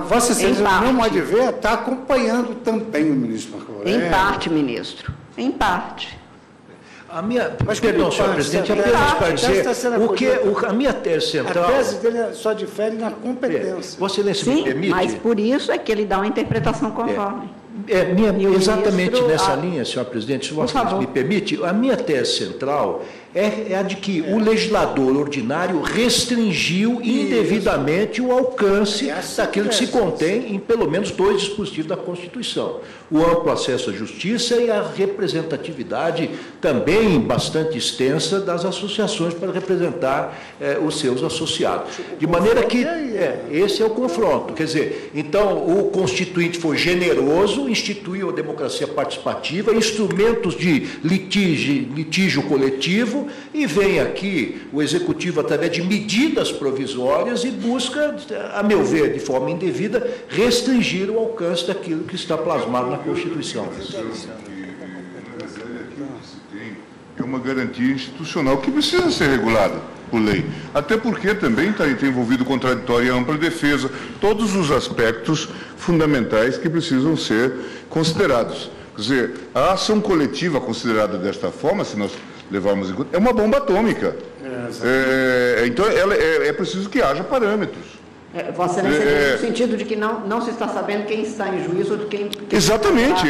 Vossa Excelência, no meu modo de ver, está acompanhando também o ministro Marco Aurélio. Em parte, ministro. Em parte. Perdão, senhor presidente, apenas para dizer a minha tese central... A tese dele só difere na competência. Vossa Excelência me permite... mas por isso é que ele dá uma interpretação conforme. Exatamente nessa linha, senhor presidente, se Vossa Excelência me permite, a minha tese central é a de que o legislador ordinário restringiu indevidamente o alcance daquilo que se contém em pelo menos 2 dispositivos da Constituição. O amplo acesso à justiça e a representatividade também bastante extensa das associações para representar os seus associados. De maneira que esse é o confronto. Quer dizer, então, o Constituinte foi generoso, instituiu a democracia participativa, instrumentos de litígio coletivo, Executivo e vem aqui o Executivo, através de medidas provisórias, e busca, a meu ver, de forma indevida, restringir o alcance daquilo que está plasmado na Constituição. É uma garantia institucional que precisa ser regulada por lei. Até porque também está envolvido contraditório e ampla defesa, todos os aspectos fundamentais que precisam ser considerados. Quer dizer, a ação coletiva considerada desta forma, se nós levarmos em conta, é uma bomba atômica. Então, é preciso que haja parâmetros. Vossa Excelência, no sentido de que não se está sabendo quem está em juízo ou de quem exatamente.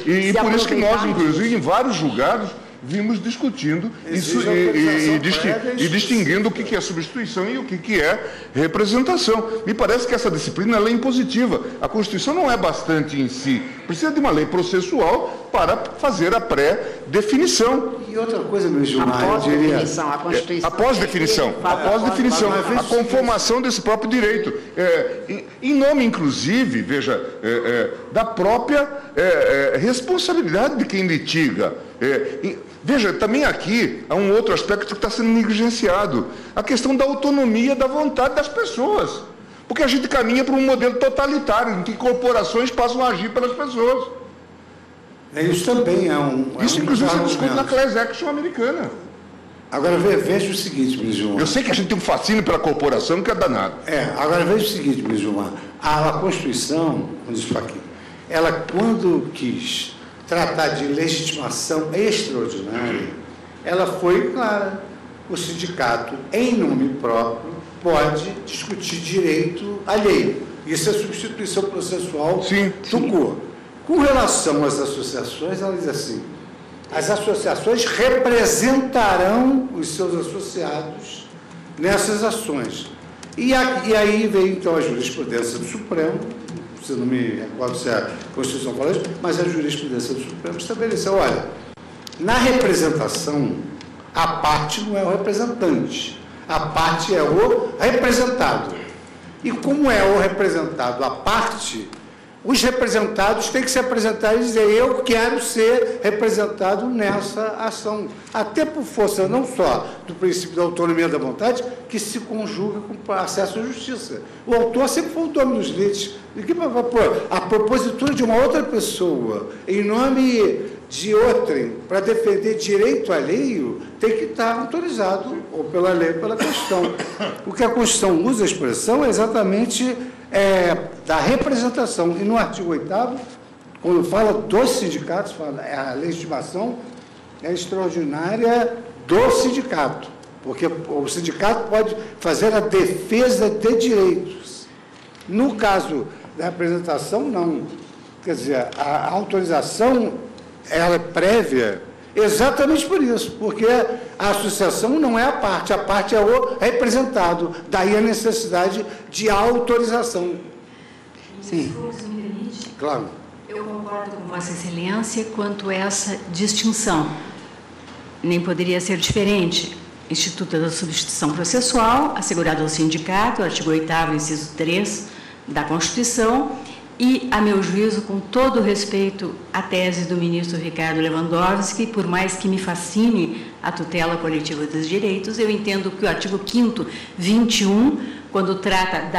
E por isso que nós, inclusive, disso. em vários julgados, vimos discutindo isso e distinguindo o que é substituição e o que é representação. Me parece que essa disciplina ela é impositiva. A Constituição não é bastante em si. Precisa de uma lei processual para fazer a pré-definição. E outra coisa, meu Gilmar, eu diria... Após definição. A conformação desse próprio direito. Em nome, inclusive, veja, da própria responsabilidade de quem litiga. Veja, também aqui há um outro aspecto que está sendo negligenciado, a questão da autonomia da vontade das pessoas. Porque a gente caminha para um modelo totalitário, em que corporações passam a agir pelas pessoas. Isso também Isso, inclusive, se discute na class action americana. Agora, veja o seguinte, ministro Gilmar. Eu sei que a gente tem um fascínio pela corporação que é danado. Agora, veja o seguinte, ministro Gilmar. A Constituição, como diz aqui, ela, quando quis tratar de legitimação extraordinária, ela foi clara. O sindicato, em nome próprio, pode discutir direito alheio. Isso é substituição processual do cor. Com relação às associações, ela diz assim, as associações representarão os seus associados nessas ações. E aí vem, então, a jurisprudência do Supremo, se não me recordo se a Constituição fala isso, mas a jurisprudência do Supremo estabeleceu, olha, na representação, a parte não é o representante, a parte é o representado. E como é o representado a parte, os representados têm que se apresentar e dizer, eu quero ser representado nessa ação. Até por força não só do princípio da autonomia da vontade, que se conjuga com acesso à justiça. O autor sempre foi o dono dos lides. A propositura de uma outra pessoa, em nome de outrem, para defender direito alheio, tem que estar autorizado, ou pela lei, ou pela Constituição. O que a Constituição usa a expressão é exatamente da representação. E no artigo 8º, quando fala dos sindicatos, fala a legitimação extraordinária do sindicato, porque o sindicato pode fazer a defesa de direitos. No caso da representação, não. Quer dizer, a autorização ela é prévia exatamente por isso, porque a associação não é a parte é o representado, daí a necessidade de autorização. Sim. Se me permite, claro. Eu concordo com Vossa Excelência quanto a essa distinção. Nem poderia ser diferente. Instituto da Substituição Processual, assegurado ao sindicato, artigo 8º, inciso 3 da Constituição, e, a meu juízo, com todo o respeito à tese do ministro Ricardo Lewandowski, por mais que me fascine a tutela coletiva dos direitos, eu entendo que o artigo 5º, 21, quando trata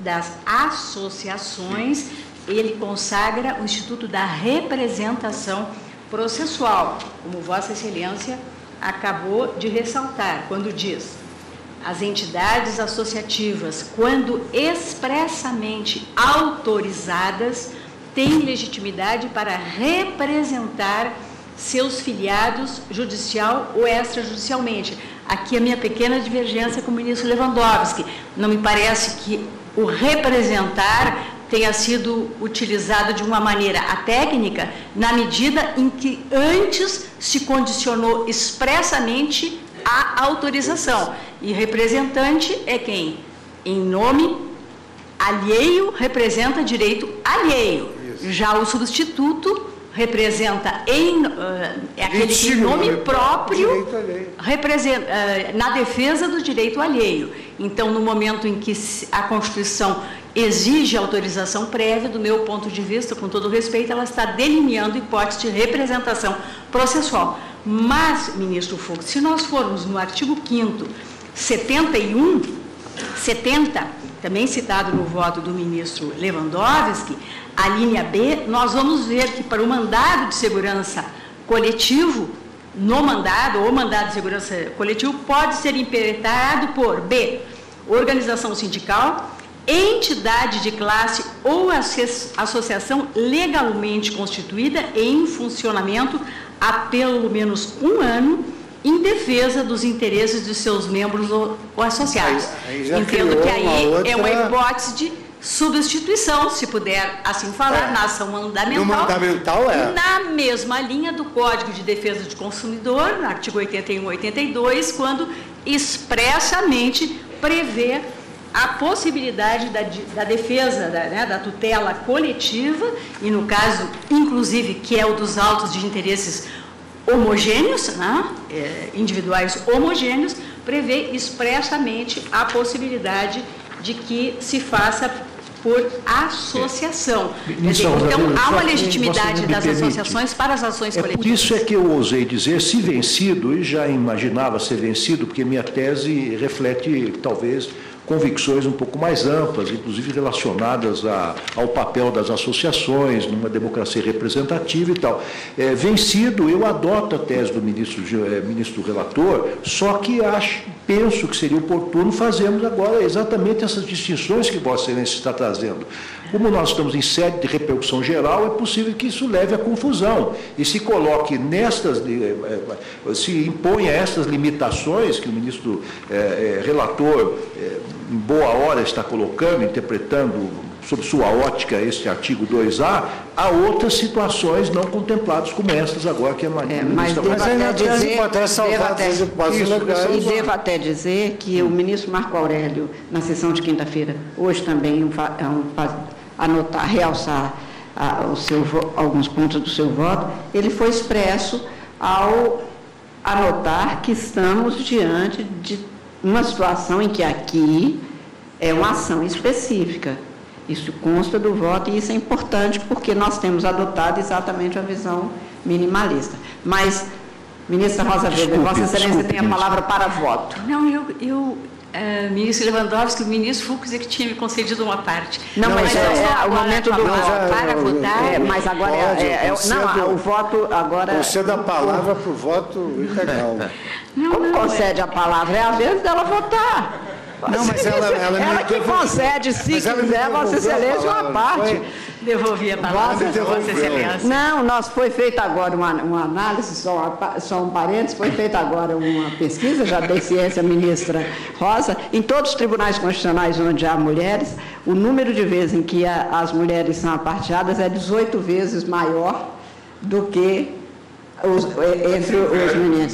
das associações, ele consagra o Instituto da Representação Processual, como Vossa Excelência acabou de ressaltar, quando diz: as entidades associativas, quando expressamente autorizadas, têm legitimidade para representar seus filiados judicial ou extrajudicialmente. Aqui a minha pequena divergência com o ministro Lewandowski. Não me parece que o representar tenha sido utilizado de uma maneira atécnica, na medida em que antes se condicionou expressamente a autorização. E representante é quem, em nome alheio, representa direito alheio. Isso. Já o substituto representa é aquele que, em nome próprio, representa, na defesa do direito alheio. Então, no momento em que a Constituição exige autorização prévia, do meu ponto de vista, com todo respeito, ela está delineando hipótese de representação processual. Mas, ministro Fux, se nós formos no artigo 5º, 70, também citado no voto do ministro Lewandowski, a linha B, nós vamos ver que para o mandado de segurança coletivo, no mandado, ou mandado de segurança coletivo, pode ser impetrado por B, organização sindical, entidade de classe ou associação legalmente constituída e em funcionamento há pelo menos 1 ano, em defesa dos interesses de seus membros ou associados. Entendo que aí é uma hipótese de substituição, se puder assim falar, na ação mandamental, na mesma linha do Código de Defesa do Consumidor, no artigo 81 e 82, quando expressamente prevê a possibilidade da defesa, da tutela coletiva, e no caso, inclusive, que é o dos autos de interesses homogêneos, individuais homogêneos, prevê expressamente a possibilidade de que se faça por associação. Então, há uma legitimidade das associações para as ações coletivas. Por isso é que eu ousei dizer, se vencido, e já imaginava ser vencido, porque minha tese reflete, talvez, convicções um pouco mais amplas, inclusive relacionadas ao papel das associações, numa democracia representativa e tal. Vencido, eu adoto a tese do ministro relator, só que penso que seria oportuno fazermos agora exatamente essas distinções que Vossa Excelência está trazendo. Como nós estamos em sede de repercussão geral, é possível que isso leve à confusão e se coloque se imponha estas limitações que o ministro relator, em boa hora, está colocando, interpretando, sob sua ótica, este artigo 2A, a outras situações não contempladas como estas agora que a Maria devo até dizer que o ministro Marco Aurélio, na sessão de quinta-feira, hoje também realçar alguns pontos do seu voto, ele foi expresso ao anotar que estamos diante de uma situação em que aqui é uma ação específica. Isso consta do voto e isso é importante porque nós temos adotado exatamente a visão minimalista. Mas, ministra Rosa Weber, Vossa Excelência tem a palavra para voto. Não, ministro Lewandowski, o ministro Fux é que tinha me concedido uma parte. Não, mas é o momento do voto para votar. Mas agora o voto agora. Concede a palavra para o voto integral. Como concede a palavra? É a vez dela votar. Não, mas ela que concede, se quiser, Vossa Excelência, uma parte. Devolvi a palavra para Vossa Excelência. Não, foi feita agora uma análise, só um parênteses, foi feita agora uma pesquisa, já dei ciência à ministra Rosa, em todos os tribunais constitucionais onde há mulheres, o número de vezes em que as mulheres são aparteadas é 18 vezes maior do que entre os meninos.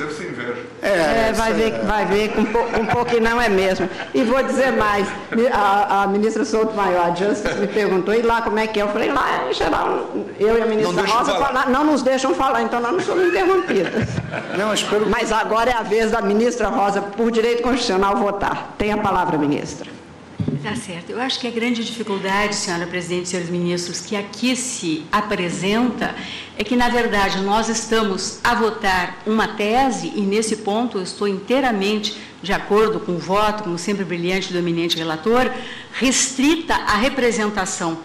Vai ver com um pouco que não é mesmo. E vou dizer mais, a ministra Souto-Maior, a Justice, me perguntou, e lá como é que é? Eu falei, lá em geral, eu e a ministra Rosa não nos deixam falar, então nós não somos interrompidas. Mas agora é a vez da ministra Rosa, por direito constitucional, votar. Tem a palavra, ministra. Tá certo. Eu acho que a grande dificuldade, senhora presidente e senhores ministros, que aqui se apresenta é que, na verdade, nós estamos a votar uma tese, e nesse ponto eu estou inteiramente de acordo com o voto, como sempre brilhante do eminente relator, restrita à representação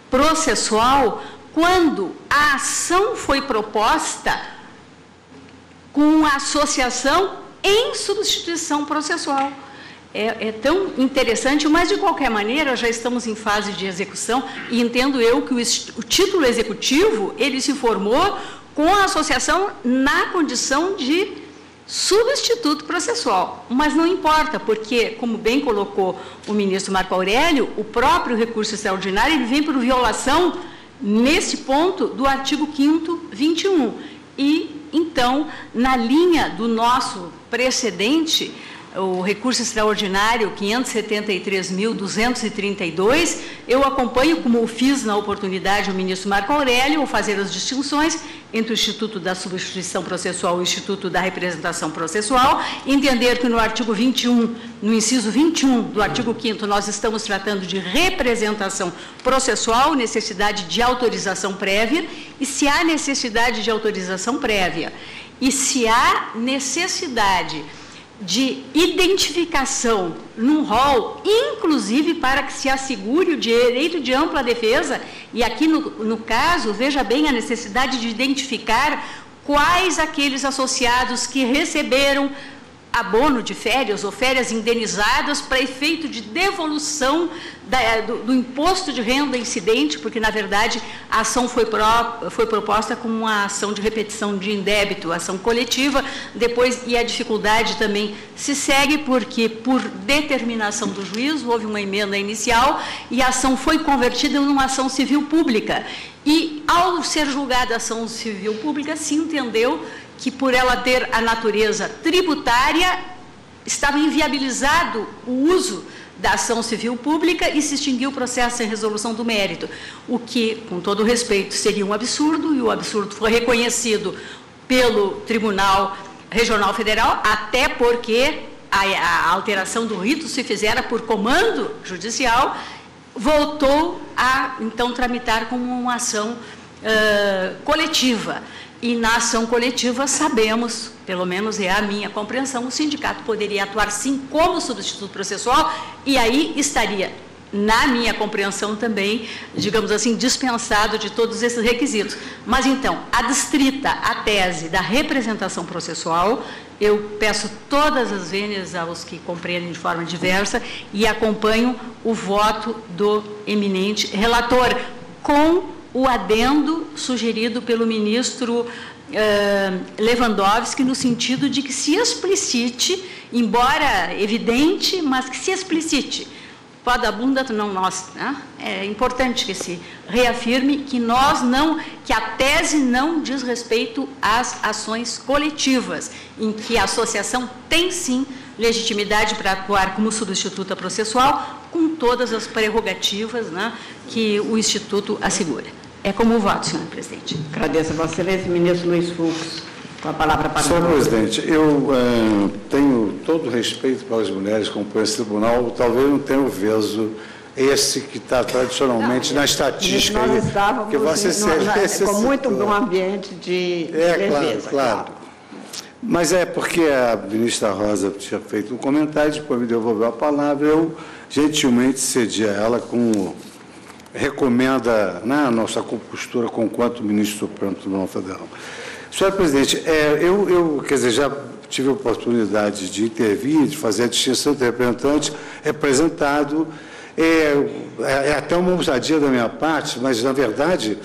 processual quando a ação foi proposta com a associação em substituição processual. É tão interessante, mas, de qualquer maneira, já estamos em fase de execução e entendo eu que o título executivo, ele se formou com a associação na condição de substituto processual. Mas não importa, porque, como bem colocou o ministro Marco Aurélio, o próprio recurso extraordinário ele vem por violação, nesse ponto, do artigo 5º, 21. E, então, na linha do nosso precedente, o recurso extraordinário 573.232, eu acompanho, como eu fiz na oportunidade o ministro Marco Aurélio, ao fazer as distinções entre o Instituto da Substituição Processual e o Instituto da Representação Processual, entender que no artigo 21, no inciso 21 do artigo 5º, nós estamos tratando de representação processual, necessidade de autorização prévia, e se há necessidade de autorização prévia e se há necessidade de identificação num rol, inclusive para que se assegure o direito de ampla defesa, e aqui no caso, veja bem a necessidade de identificar quais aqueles associados que receberam abono de férias ou férias indenizadas para efeito de devolução do imposto de renda incidente, porque, na verdade, a ação foi proposta como uma ação de repetição de indébito, ação coletiva, depois, e a dificuldade também se segue porque, por determinação do juízo, houve uma emenda inicial e a ação foi convertida em uma ação civil pública. E, ao ser julgada a ação civil pública, se entendeu que, por ela ter a natureza tributária, estava inviabilizado o uso da ação civil pública e se extinguiu o processo sem resolução do mérito, o que, com todo respeito, seria um absurdo, e o absurdo foi reconhecido pelo Tribunal Regional Federal, até porque a alteração do rito se fizera por comando judicial, voltou a, então, tramitar como uma ação coletiva. E na ação coletiva, sabemos, pelo menos é a minha compreensão, o sindicato poderia atuar, sim, como substituto processual, e aí estaria, na minha compreensão também, digamos assim, dispensado de todos esses requisitos. Mas, então, adstrita a tese da representação processual, eu peço todas as vênias aos que compreendem de forma diversa e acompanho o voto do eminente relator, com o adendo sugerido pelo ministro Lewandowski, no sentido de que se explicite, embora evidente, mas que se explicite. Pó da bunda, não nós, né? É importante que se reafirme que que a tese não diz respeito às ações coletivas, em que a associação tem sim legitimidade para atuar como substituta processual, com todas as prerrogativas, né, que o Instituto assegura. É como o voto, senhor presidente. Agradeço a Vossa Excelência, ministro Luiz Fux, com a palavra para o senhor presidente, eu tenho todo o respeito pelas mulheres que compõem esse tribunal, talvez não tenha o veso esse que está tradicionalmente na estatística. Nós estávamos que Vossa Excelência com muito bom ambiente de leveza. Claro. Mas é porque a ministra Rosa tinha feito um comentário, depois me devolveu a palavra, eu gentilmente cedi a ela, como recomenda, né, a nossa compostura com quanto ministro Supremo do Tribunal Federal. Senhor presidente, eu quer dizer, já tive a oportunidade de intervir, de fazer a distinção entre representante e representado. É até uma ousadia da minha parte, mas, na verdade,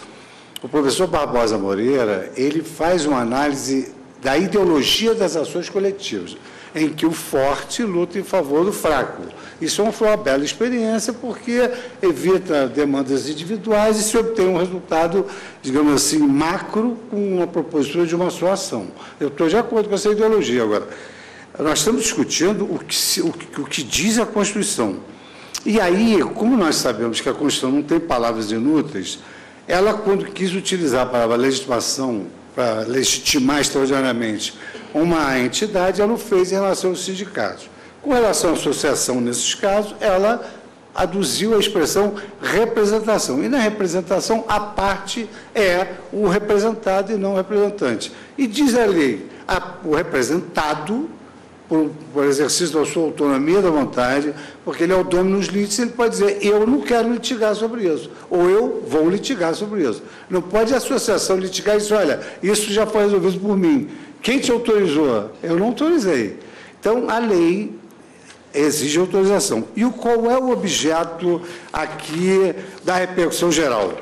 o professor Barbosa Moreira, ele faz uma análise da ideologia das ações coletivas, em que o forte luta em favor do fraco. Isso foi uma bela experiência, porque evita demandas individuais e se obtém um resultado, digamos assim, macro, com uma propositura de uma só ação. Eu estou de acordo com essa ideologia. Agora, nós estamos discutindo o que diz a Constituição. E aí, como nós sabemos que a Constituição não tem palavras inúteis, ela, quando quis utilizar a palavra legitimação para legitimar extraordinariamente uma entidade, ela o fez em relação aos sindicatos. Com relação à associação, nesses casos, ela aduziu a expressão representação. E na representação, a parte é o representado e não o representante. E diz a lei, o representado, por exercício da sua autonomia da vontade, porque ele é o dono nos limites, ele pode dizer, eu não quero litigar sobre isso, ou eu vou litigar sobre isso. Não pode a associação litigar e dizer, olha, isso já foi resolvido por mim. Quem te autorizou? Eu não autorizei. Então, a lei exige autorização. E qual é o objeto aqui da repercussão geral?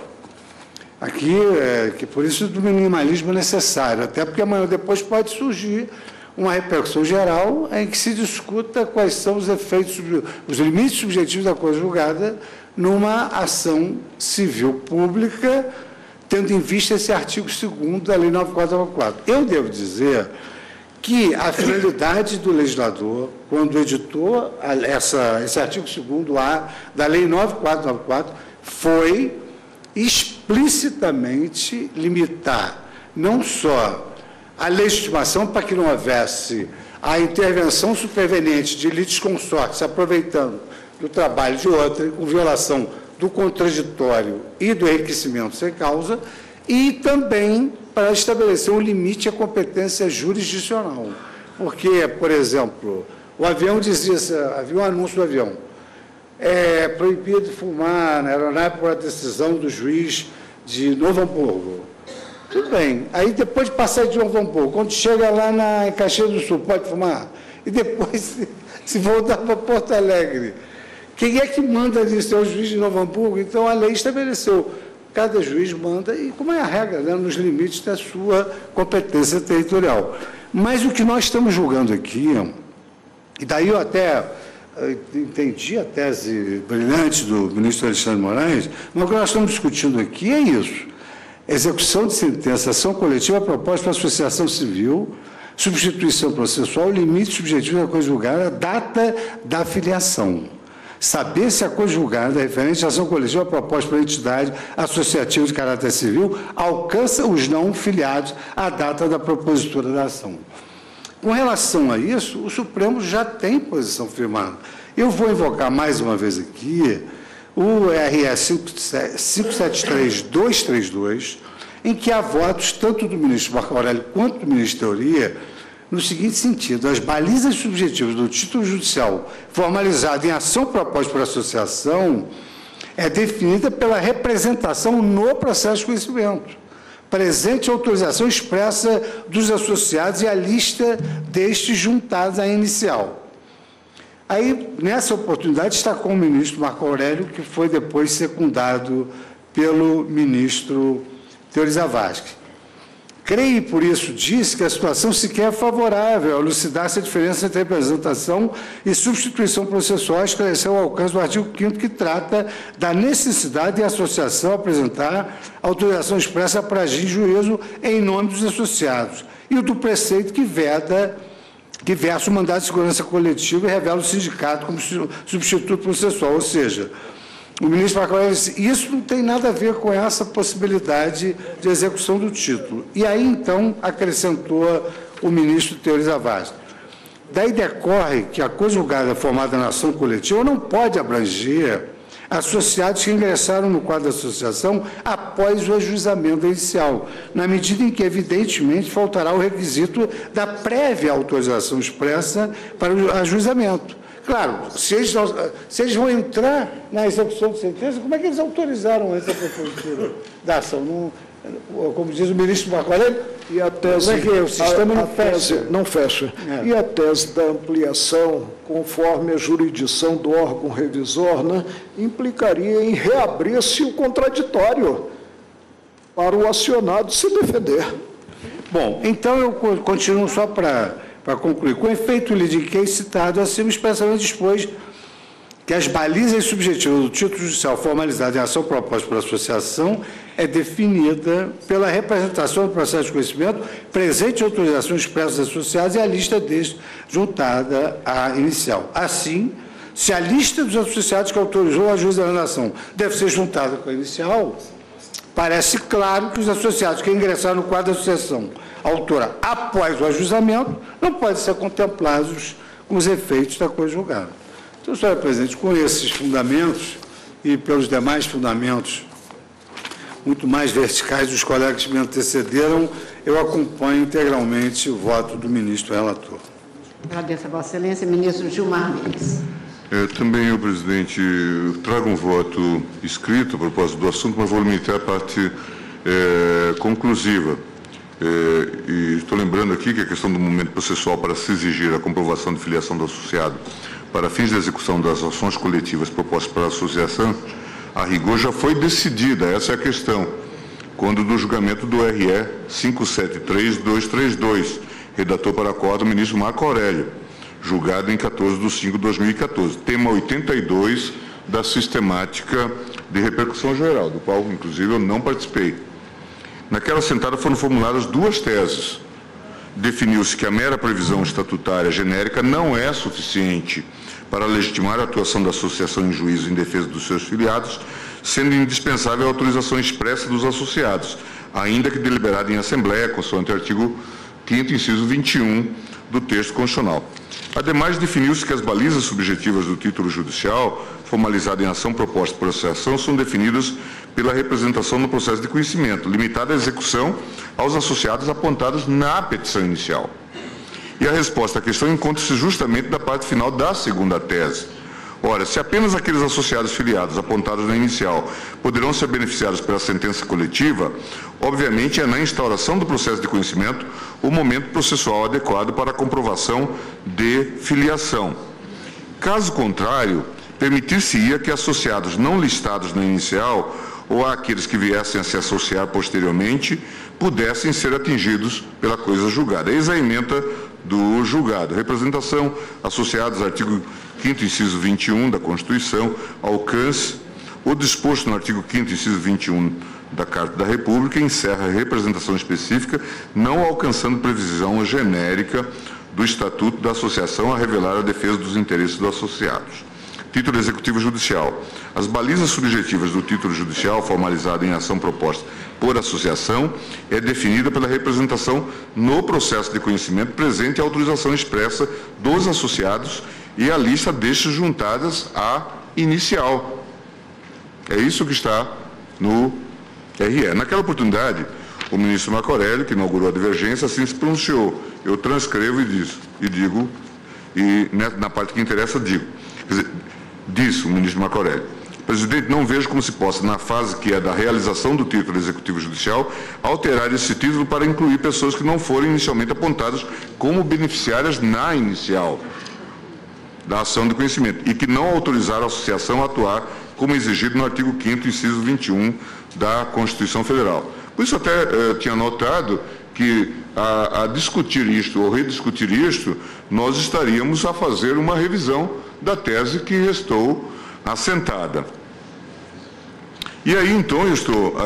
Aqui, que por isso do minimalismo necessário, até porque amanhã ou depois pode surgir uma repercussão geral em que se discuta quais são os efeitos, os limites subjetivos da coisa julgada numa ação civil pública, tendo em vista esse artigo 2º da Lei 9494. Eu devo dizer que a finalidade do legislador, quando editou esse artigo 2º da Lei 9494, foi explicitamente limitar não só a legitimação para que não houvesse a intervenção superveniente de litisconsortes aproveitando do trabalho de outra, com violação do contraditório e do enriquecimento sem causa, e também para estabelecer um limite à competência jurisdicional. Porque, por exemplo, o avião dizia, havia um anúncio do avião, é proibido fumar na aeronave por decisão do juiz de Novo Hamburgo. Tudo bem. Aí, depois de passar de Novo Hamburgo, quando chega lá em Caxias do Sul, pode fumar? E depois se voltar para Porto Alegre. Quem é que manda nisso? É o juiz de Novo Hamburgo? Então, a lei estabeleceu. Cada juiz manda, e como é a regra, né, nos limites da sua competência territorial. Mas o que nós estamos julgando aqui, e daí eu até entendi a tese brilhante do ministro Alexandre de Moraes, mas o que nós estamos discutindo aqui é isso. Execução de sentença, ação coletiva proposta para associação civil, substituição processual, limite subjetivo da coisa julgada, data da filiação. Saber se a coisa julgada referente à ação coletiva proposta pela entidade associativa de caráter civil alcança os não filiados à data da propositura da ação. Com relação a isso, o Supremo já tem posição firmada. Eu vou invocar mais uma vez aqui o RS 573-232, em que há votos tanto do ministro Marco Aurélio quanto do ministro Teoria, no seguinte sentido: as balizas subjetivas do título judicial formalizado em ação proposta por associação é definida pela representação no processo de conhecimento, presente autorização expressa dos associados e a lista destes juntados à inicial. Aí, nessa oportunidade, está com o ministro Marco Aurélio, que foi depois secundado pelo ministro Teori Zavascki. Creio, por isso, disse que a situação sequer é favorável a elucidar-se a diferença entre representação e substituição processual, esclarecer o alcance do artigo 5º, que trata da necessidade de a associação apresentar autorização expressa para agir em juízo em nome dos associados, e o do preceito que versa o mandado de segurança coletiva e revela o sindicato como substituto processual, ou seja, o ministro Marco Aurélio disse, isso não tem nada a ver com essa possibilidade de execução do título. E aí, então, acrescentou o ministro Teori Zavascki. Daí decorre que a coisa julgada formada na ação coletiva não pode abranger associados que ingressaram no quadro da associação após o ajuizamento inicial, na medida em que, evidentemente, faltará o requisito da prévia autorização expressa para o ajuizamento. Claro, se eles vão entrar na execução de sentença, como é que eles autorizaram essa propositura da ação? Não, como diz o ministro Marco Aurélio, e a tese, como é que é? O sistema não fecha. Não fecha. É. E a tese da ampliação, conforme a jurisdição do órgão revisor, né, implicaria em reabrir-se o contraditório para o acionado se defender. Bom, então eu continuo só para concluir. Com efeito litigiquei citado acima, expressamente dispôs que as balizas subjetivas do título judicial formalizado em ação proposta pela associação é definida pela representação do processo de conhecimento, presente em autorização expressa dos associados e a lista deste juntada à inicial. Assim, se a lista dos associados que autorizou o ajuizamento da ação deve ser juntada com a inicial, parece claro que os associados que ingressaram no quadro da associação autora após o ajuizamento não podem ser contemplados com os efeitos da coisa julgada. Então, senhora presidente, com esses fundamentos e pelos demais fundamentos muito mais verticais dos colegas que me antecederam, eu acompanho integralmente o voto do ministro relator. Agradeço a Vossa Excelência, ministro Gilmar Mendes. Também, eu, presidente, trago um voto escrito a propósito do assunto, mas vou limitar a parte conclusiva. E estou lembrando aqui que a questão do momento processual para se exigir a comprovação de filiação do associado para fins de execução das ações coletivas propostas pela associação, a rigor já foi decidida, essa é a questão, quando do julgamento do RE 573-232, redator para acordo o ministro Marco Aurélio, julgado em 14/5/2014, tema 82 da sistemática de repercussão geral, do qual, inclusive, eu não participei. Naquela sentada foram formuladas duas teses. Definiu-se que a mera previsão estatutária genérica não é suficiente para legitimar a atuação da associação em juízo em defesa dos seus filiados, sendo indispensável a autorização expressa dos associados, ainda que deliberada em assembleia, consoante o artigo 5º, inciso 21 do texto constitucional. Ademais, definiu-se que as balizas subjetivas do título judicial, formalizado em ação proposta por associação, são definidas pela representação no processo de conhecimento, limitada à execução aos associados apontados na petição inicial. E a resposta à questão encontra-se justamente na parte final da segunda tese. Ora, se apenas aqueles associados filiados apontados na inicial poderão ser beneficiados pela sentença coletiva, obviamente é na instauração do processo de conhecimento o momento processual adequado para a comprovação de filiação. Caso contrário, permitir-se-ia que associados não listados na inicial ou aqueles que viessem a se associar posteriormente pudessem ser atingidos pela coisa julgada. Eis a ementa do julgado. Representação, associados, artigo 5º, inciso 21 da Constituição, alcance o disposto no artigo 5º, inciso 21 da Carta da República, encerra a representação específica, não alcançando previsão genérica do Estatuto da Associação a revelar a defesa dos interesses dos associados. Título executivo judicial. As balizas subjetivas do título judicial, formalizado em ação proposta por associação, é definida pela representação no processo de conhecimento presente a autorização expressa dos associados e a lista destes juntadas à inicial. É isso que está no RE. Naquela oportunidade, o ministro Marco Aurélio, que inaugurou a divergência, assim se pronunciou. Eu transcrevo e digo, e na parte que interessa digo. Quer dizer, disse o ministro Marco Aurélio: presidente, não vejo como se possa, na fase que é da realização do título executivo judicial, alterar esse título para incluir pessoas que não foram inicialmente apontadas como beneficiárias na inicial da ação de conhecimento e que não autorizaram a associação a atuar como exigido no artigo 5º, inciso 21 da Constituição Federal. Por isso até tinha notado que a discutir isto ou rediscutir isto, nós estaríamos a fazer uma revisão da tese que restou assentada. E aí, então, eu estou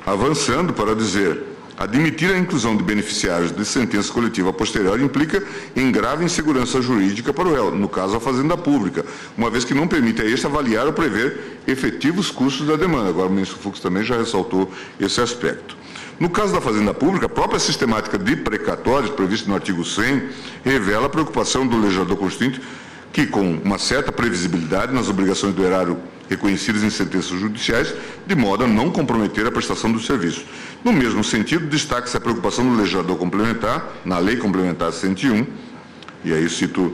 avançando para dizer: admitir a inclusão de beneficiários de sentença coletiva posterior implica em grave insegurança jurídica para o réu, no caso a Fazenda Pública, uma vez que não permite a este avaliar ou prever efetivos custos da demanda. Agora o ministro Fux também já ressaltou esse aspecto. No caso da Fazenda Pública, a própria sistemática de precatórios, prevista no artigo 100, revela a preocupação do legislador constituinte que, com uma certa previsibilidade nas obrigações do erário reconhecidas em sentenças judiciais, de modo a não comprometer a prestação do serviço. No mesmo sentido, destaca-se a preocupação do legislador complementar, na Lei Complementar 101, e aí cito,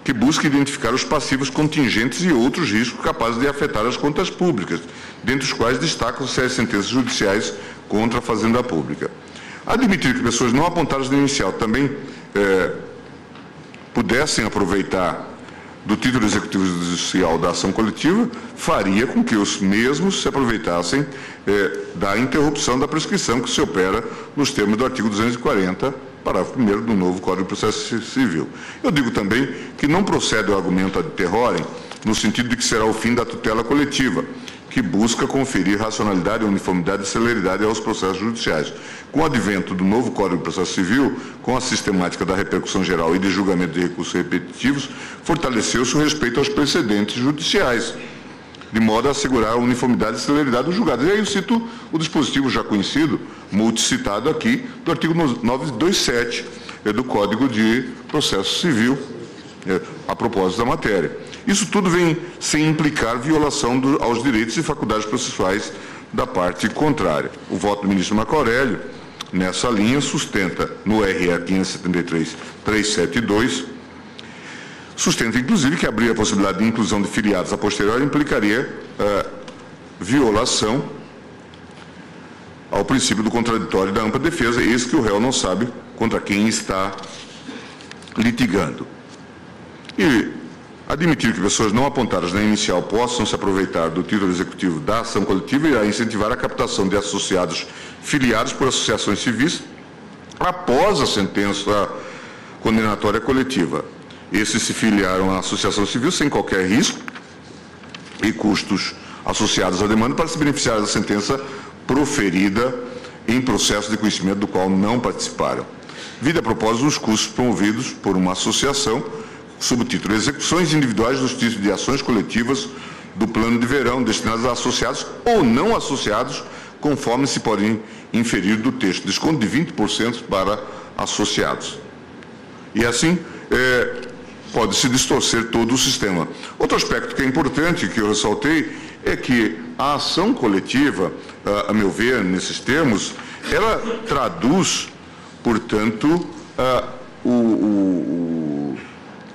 que busca identificar os passivos contingentes e outros riscos capazes de afetar as contas públicas, dentre os quais destacam-se as sentenças judiciais contra a Fazenda Pública. Admitir que pessoas não apontadas no inicial também pudessem aproveitar do título executivo judicial da ação coletiva, faria com que os mesmos se aproveitassem da interrupção da prescrição que se opera nos termos do artigo 240, parágrafo 1º do novo Código de Processo Civil. Eu digo também que não procede o argumento ad terrorem, no sentido de que será o fim da tutela coletiva, que busca conferir racionalidade, uniformidade e celeridade aos processos judiciais. Com o advento do novo Código de Processo Civil, com a sistemática da repercussão geral e de julgamento de recursos repetitivos, fortaleceu-se o respeito aos precedentes judiciais, de modo a assegurar a uniformidade e celeridade dos julgados. E aí eu cito o dispositivo já conhecido, multicitado aqui, do artigo 927 do Código de Processo Civil, a propósito da matéria. Isso tudo vem sem implicar violação aos direitos e faculdades processuais da parte contrária. O voto do ministro Marco Aurélio, nessa linha, sustenta no RE 573-372, sustenta, inclusive, que abrir a possibilidade de inclusão de filiados a posteriori implicaria violação ao princípio do contraditório e da ampla defesa, eis que o réu não sabe contra quem está litigando. E admitir que pessoas não apontadas na inicial possam se aproveitar do título executivo da ação coletiva irá incentivar a captação de associados filiados por associações civis após a sentença condenatória coletiva. Esses se filiaram à associação civil sem qualquer risco e custos associados à demanda para se beneficiar da sentença proferida em processo de conhecimento do qual não participaram. Vide a propósito os custos promovidos por uma associação sob o título Execuções individuais dos títulos de ações coletivas do plano de verão destinados a associados ou não associados, conforme se pode inferir do texto, desconto de 20% para associados. E assim, pode-se distorcer todo o sistema. Outro aspecto que é importante, que eu ressaltei, é que a ação coletiva, a meu ver, nesses termos, ela traduz, portanto,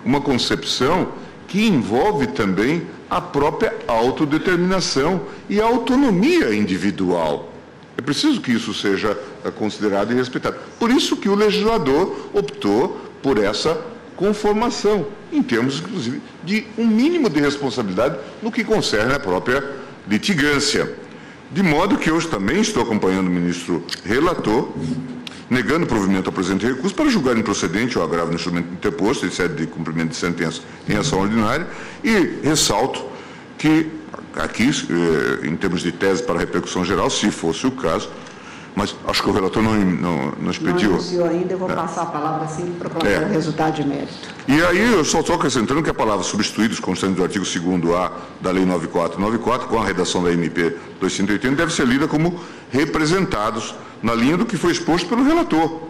uma concepção que envolve também a própria autodeterminação e a autonomia individual. É preciso que isso seja considerado e respeitado. Por isso que o legislador optou por essa conformação, em termos, inclusive, de um mínimo de responsabilidade no que concerne a própria litigância. De modo que hoje também estou acompanhando o ministro relator, negando provimento ao presente recurso para julgar improcedente o agravo no instrumento interposto, em sede de cumprimento de sentença em ação ordinária, e ressalto que, aqui, em termos de tese para repercussão geral, se fosse o caso, mas acho que o relator não expediu. Não anunciou ainda, eu vou passar a palavra assim para proclamar o resultado de mérito. E aí eu só estou acrescentando que a palavra substituídos, constante do artigo 2º-A da Lei 9494, com a redação da MP 2180, deve ser lida como representados, na linha do que foi exposto pelo relator,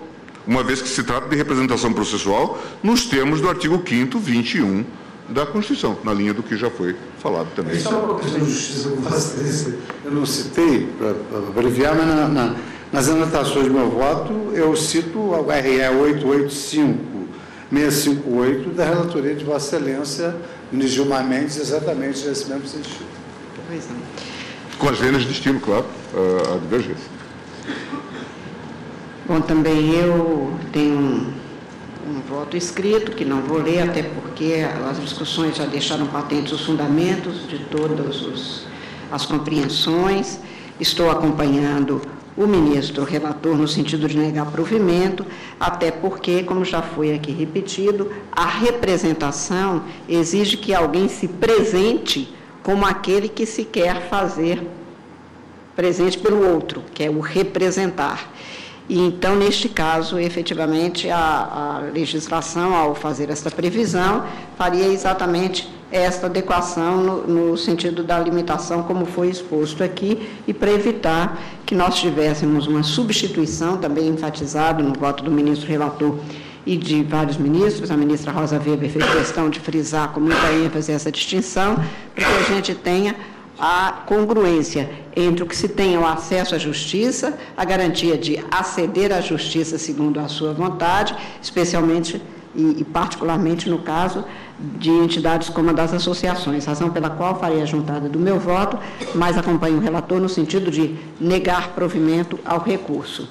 uma vez que se trata de representação processual nos termos do artigo 5º, 21 da Constituição, na linha do que já foi falado também. Só uma questão de justiça, eu não citei, para abreviar, mas nas anotações do meu voto, eu cito o RE 885-658 da relatoria de Vossa Excelência, ministro Gilmar Mendes, exatamente nesse mesmo sentido. Pois é. Com as venas de estilo, claro, a divergência. Bom, também eu tenho um voto escrito, que não vou ler, até porque as discussões já deixaram patentes os fundamentos de todas as compreensões. Estou acompanhando o ministro relator no sentido de negar provimento, até porque, como já foi aqui repetido, a representação exige que alguém se presente como aquele que se quer fazer presente pelo outro, que é o representar. E, então, neste caso, efetivamente, a legislação, ao fazer esta previsão, faria exatamente esta adequação no sentido da limitação, como foi exposto aqui, e para evitar que nós tivéssemos uma substituição, também enfatizado no voto do ministro relator e de vários ministros. A ministra Rosa Weber fez questão de frisar com muita ênfase essa distinção, para que a gente tenha a congruência entre o que se tem o acesso à justiça, a garantia de aceder à justiça segundo a sua vontade, especialmente e particularmente no caso de entidades como a das associações, razão pela qual farei a juntada do meu voto, mas acompanho o relator no sentido de negar provimento ao recurso.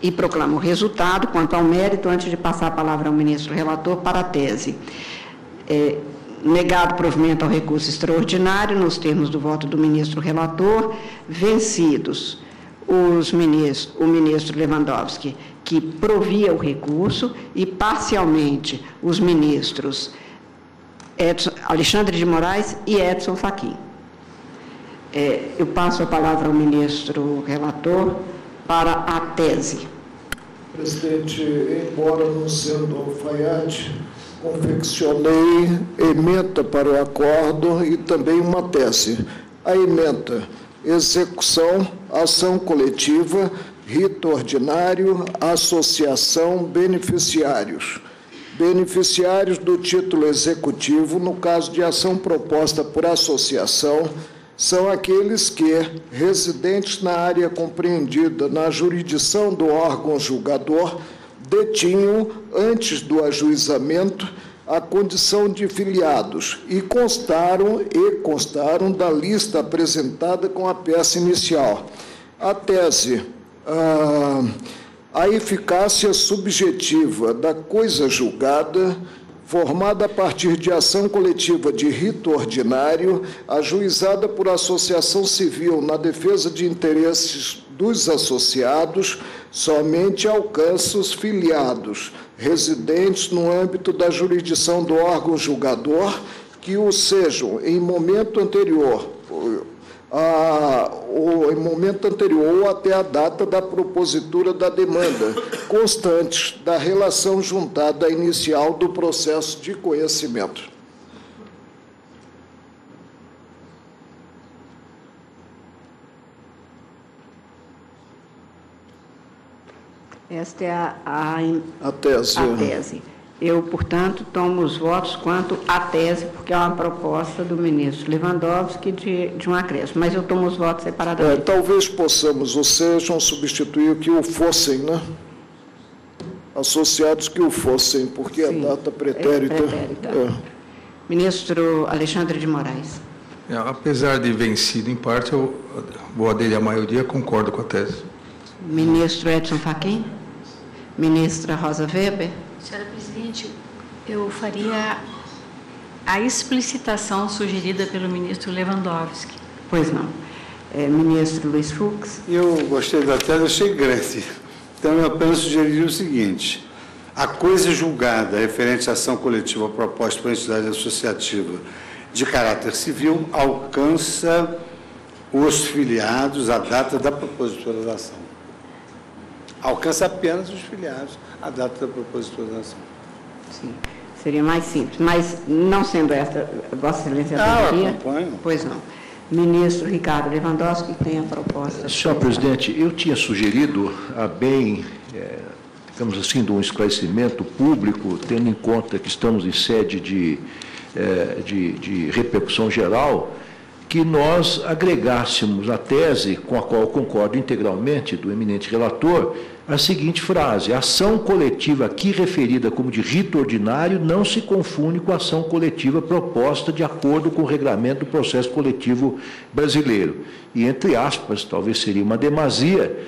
E proclamo o resultado quanto ao mérito, antes de passar a palavra ao ministro relator para a tese. Negado provimento ao recurso extraordinário, nos termos do voto do ministro relator, vencidos o ministro Lewandowski, que provia o recurso, e parcialmente os ministros Alexandre de Moraes e Edson Fachin. Eu passo a palavra ao ministro relator para a tese. Presidente, embora não sendo alfaiate, confeccionei ementa para o acordo e também uma tese. A ementa: execução, ação coletiva, rito ordinário, associação, beneficiários. Beneficiários do título executivo, no caso de ação proposta por associação, são aqueles que, residentes na área compreendida na jurisdição do órgão julgador, detinham, antes do ajuizamento, a condição de filiados e constaram da lista apresentada com a peça inicial. A tese: a eficácia subjetiva da coisa julgada, formada a partir de ação coletiva de rito ordinário, ajuizada por associação civil na defesa de interesses dos associados, somente alcança os filiados residentes no âmbito da jurisdição do órgão julgador, que o sejam em momento anterior ou até a data da propositura da demanda, constantes da relação juntada inicial do processo de conhecimento. Esta é a tese. Eu, portanto, tomo os votos quanto à tese, porque é uma proposta do ministro Lewandowski de um acréscimo, mas eu tomo os votos separadamente. Talvez possamos, ou sejam, substituir o que o fossem, né? Associados que o fossem, porque sim, a data pretérita. Ministro Alexandre de Moraes. Apesar de vencido em parte, eu vou aderir à maioria, concordo com a tese. Ministro Edson Fachin. Ministra Rosa Weber. Senhora Presidente, eu faria a explicitação sugerida pelo ministro Lewandowski. Pois não. Ministro Luiz Fux. Eu gostei da tese, achei grande. Então, eu apenas sugeriria o seguinte: a coisa julgada referente à ação coletiva proposta por entidade associativa de caráter civil alcança os filiados à data da propositura da ação. Alcança apenas os filiados à data da propositura da ação. Sim, seria mais simples, mas não sendo esta, Vossa Excelência eu acompanho. Pois não. Ministro Ricardo Lewandowski tem a proposta. Senhor presidente, eu tinha sugerido a bem, digamos assim, de um esclarecimento público, tendo em conta que estamos em sede de repercussão geral, que nós agregássemos a tese, com a qual eu concordo integralmente, do eminente relator, a seguinte frase: a ação coletiva aqui referida como de rito ordinário não se confunde com a ação coletiva proposta de acordo com o regramento do processo coletivo brasileiro. E, entre aspas, talvez seria uma demasia,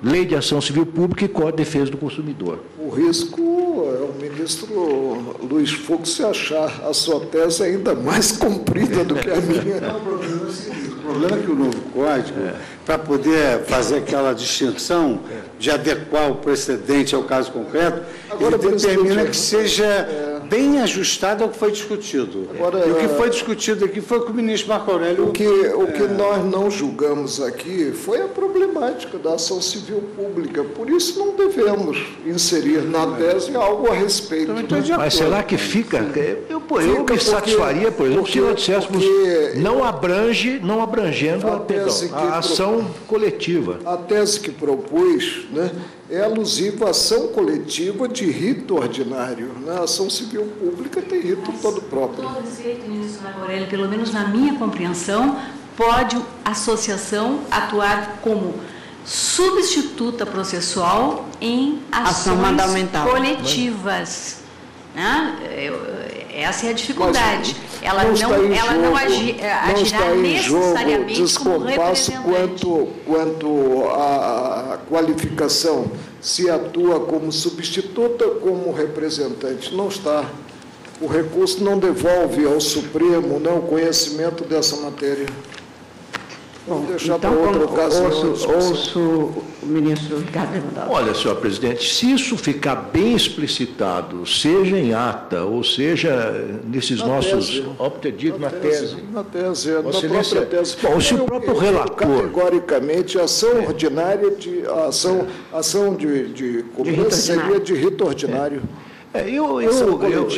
Lei de Ação Civil Pública e Código de Defesa do Consumidor. O risco é o ministro Luiz Fux se achar a sua tese ainda mais comprida do que a minha. Não, o problema é que o novo código, para poder fazer aquela distinção de adequar o precedente ao caso concreto, agora, ele determina que seja bem ajustado ao que foi discutido. Agora, e o que foi discutido aqui foi com o ministro Marco Aurélio. O que nós não julgamos aqui foi a problemática da ação civil pública. Por isso não devemos inserir na tese algo a respeito. Mas será que fica? Eu me satisfaria, por exemplo, se nós disséssemos não abrangendo a ação coletiva. A tese que propus, né, é alusiva à ação coletiva de rito ordinário. Né? A ação civil pública tem rito todo próprio. Com todo respeito, ministro Marco Aurélio, pelo menos na minha compreensão, pode a associação atuar como substituta processual em ações coletivas. Né? Essa é a dificuldade. Ela não agirá necessariamente como representante. Quanto à qualificação, se atua como substituta ou como representante. Não está. O recurso não devolve ao Supremo, né, o conhecimento dessa matéria. Vamos deixar para outra ocasião. Ouço o ministro Ricardo Lewandowski. Olha, senhor presidente, se isso ficar bem explicitado, seja em ata, ou seja nesses nossos optedidos na tese. Na própria tese. Bom, se o próprio relator... Categoricamente, a ação ordinária, ação de cobrança seria de rito ordinário.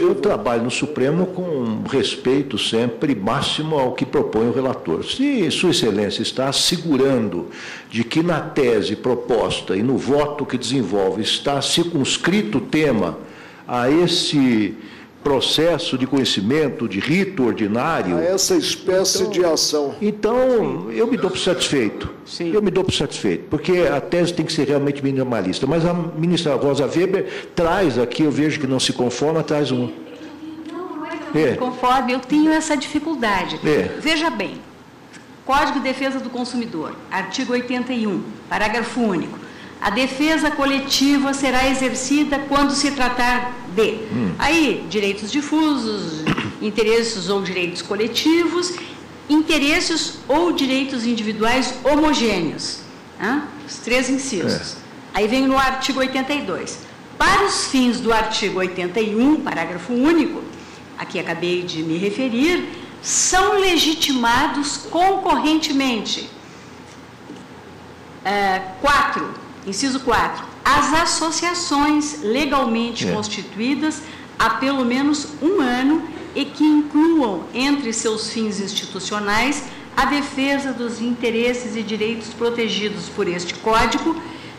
Eu trabalho no Supremo com respeito sempre máximo ao que propõe o relator. Se Sua Excelência está assegurando de que na tese proposta e no voto que desenvolve está circunscrito o tema a esse processo de conhecimento, de rito ordinário... A essa espécie de ação. Então, eu me dou por satisfeito. Sim. Eu me dou por satisfeito, porque a tese tem que ser realmente minimalista. Mas a ministra Rosa Weber traz aqui, eu vejo que não se conforma, traz um... Não é que eu não me conforme, eu tenho essa dificuldade. Veja bem, Código de Defesa do Consumidor, artigo 81, parágrafo único. A defesa coletiva será exercida quando se tratar de... Aí, direitos difusos, interesses ou direitos coletivos, interesses ou direitos individuais homogêneos. Os três incisos. Aí vem no artigo 82. Para os fins do artigo 81, parágrafo único, a que acabei de me referir, são legitimados concorrentemente. 4. Inciso 4. As associações legalmente constituídas há pelo menos um ano e que incluam entre seus fins institucionais a defesa dos interesses e direitos protegidos por este Código,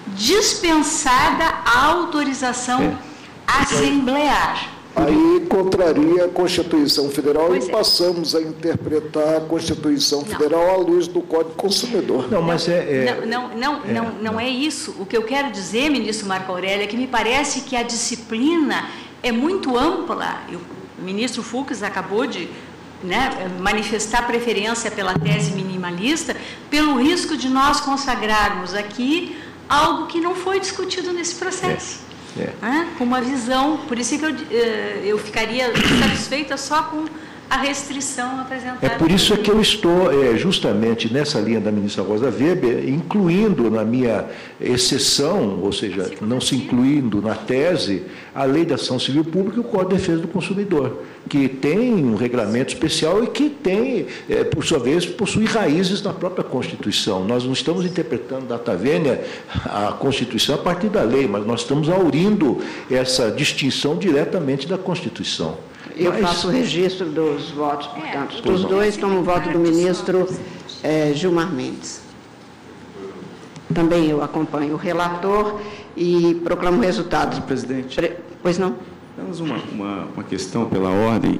dispensada a autorização assemblear. Aí contraria a Constituição Federal e passamos a interpretar a Constituição Federal à luz do Código Consumidor. Não, mas não é isso. O que eu quero dizer, ministro Marco Aurélio, é que me parece que a disciplina é muito ampla. O ministro Fux acabou de manifestar preferência pela tese minimalista, pelo risco de nós consagrarmos aqui algo que não foi discutido nesse processo. Com uma visão, por isso que eu ficaria satisfeita só com a restrição apresentada. É por isso que eu estou justamente nessa linha da ministra Rosa Weber, incluindo na minha exceção, ou seja, não se incluindo na tese, a Lei da Ação Civil Pública e o Código de Defesa do Consumidor, que tem um regulamento especial e que tem, por sua vez, possui raízes na própria Constituição. Nós não estamos interpretando data vênia a Constituição a partir da lei, mas nós estamos aurindo essa distinção diretamente da Constituição. Eu faço o registro dos votos, portanto. Dos dois, tomo o voto do ministro Gilmar Mendes. Também eu acompanho o relator e proclamo o resultado. Presidente. Pois não? Temos uma questão pela ordem.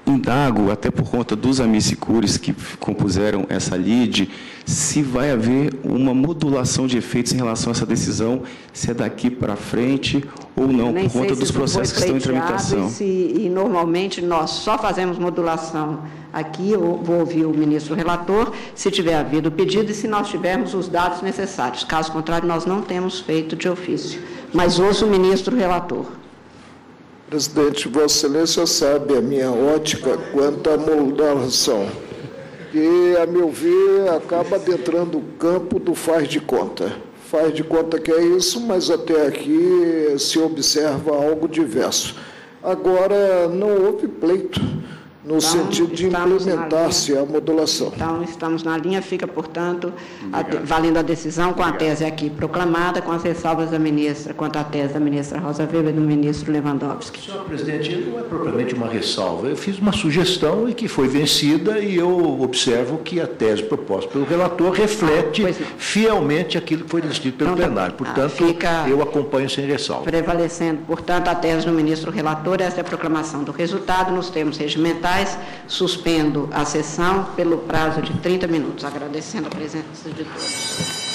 Indago, até por conta dos amicicures que compuseram essa lide, se vai haver uma modulação de efeitos em relação a essa decisão, se é daqui para frente ou não, por conta dos processos que estão em tramitação. E normalmente nós só fazemos modulação aqui, eu vou ouvir o ministro relator, se tiver havido o pedido e se nós tivermos os dados necessários. Caso contrário, nós não temos feito de ofício. Mas ouço o ministro relator. Presidente, Vossa Excelência sabe a minha ótica quanto à modulação, que, a meu ver, acaba adentrando o campo do faz de conta. Faz de conta que é isso, mas até aqui se observa algo diverso. Agora, não houve pleito no sentido de implementar-se a modulação. Então, estamos na linha, fica, portanto, valendo a decisão com a tese aqui proclamada, com as ressalvas da ministra, quanto à tese da ministra Rosa Weber e do ministro Lewandowski. Senhor presidente, não é propriamente uma ressalva. Eu fiz uma sugestão e que foi vencida e eu observo que a tese proposta pelo relator reflete fielmente aquilo que foi decidido pelo plenário. Portanto, eu acompanho sem ressalva. Prevalecendo, portanto, a tese do ministro relator, esta é a proclamação do resultado nos termos regimentais. Suspendo a sessão pelo prazo de 30 minutos, agradecendo a presença de todos.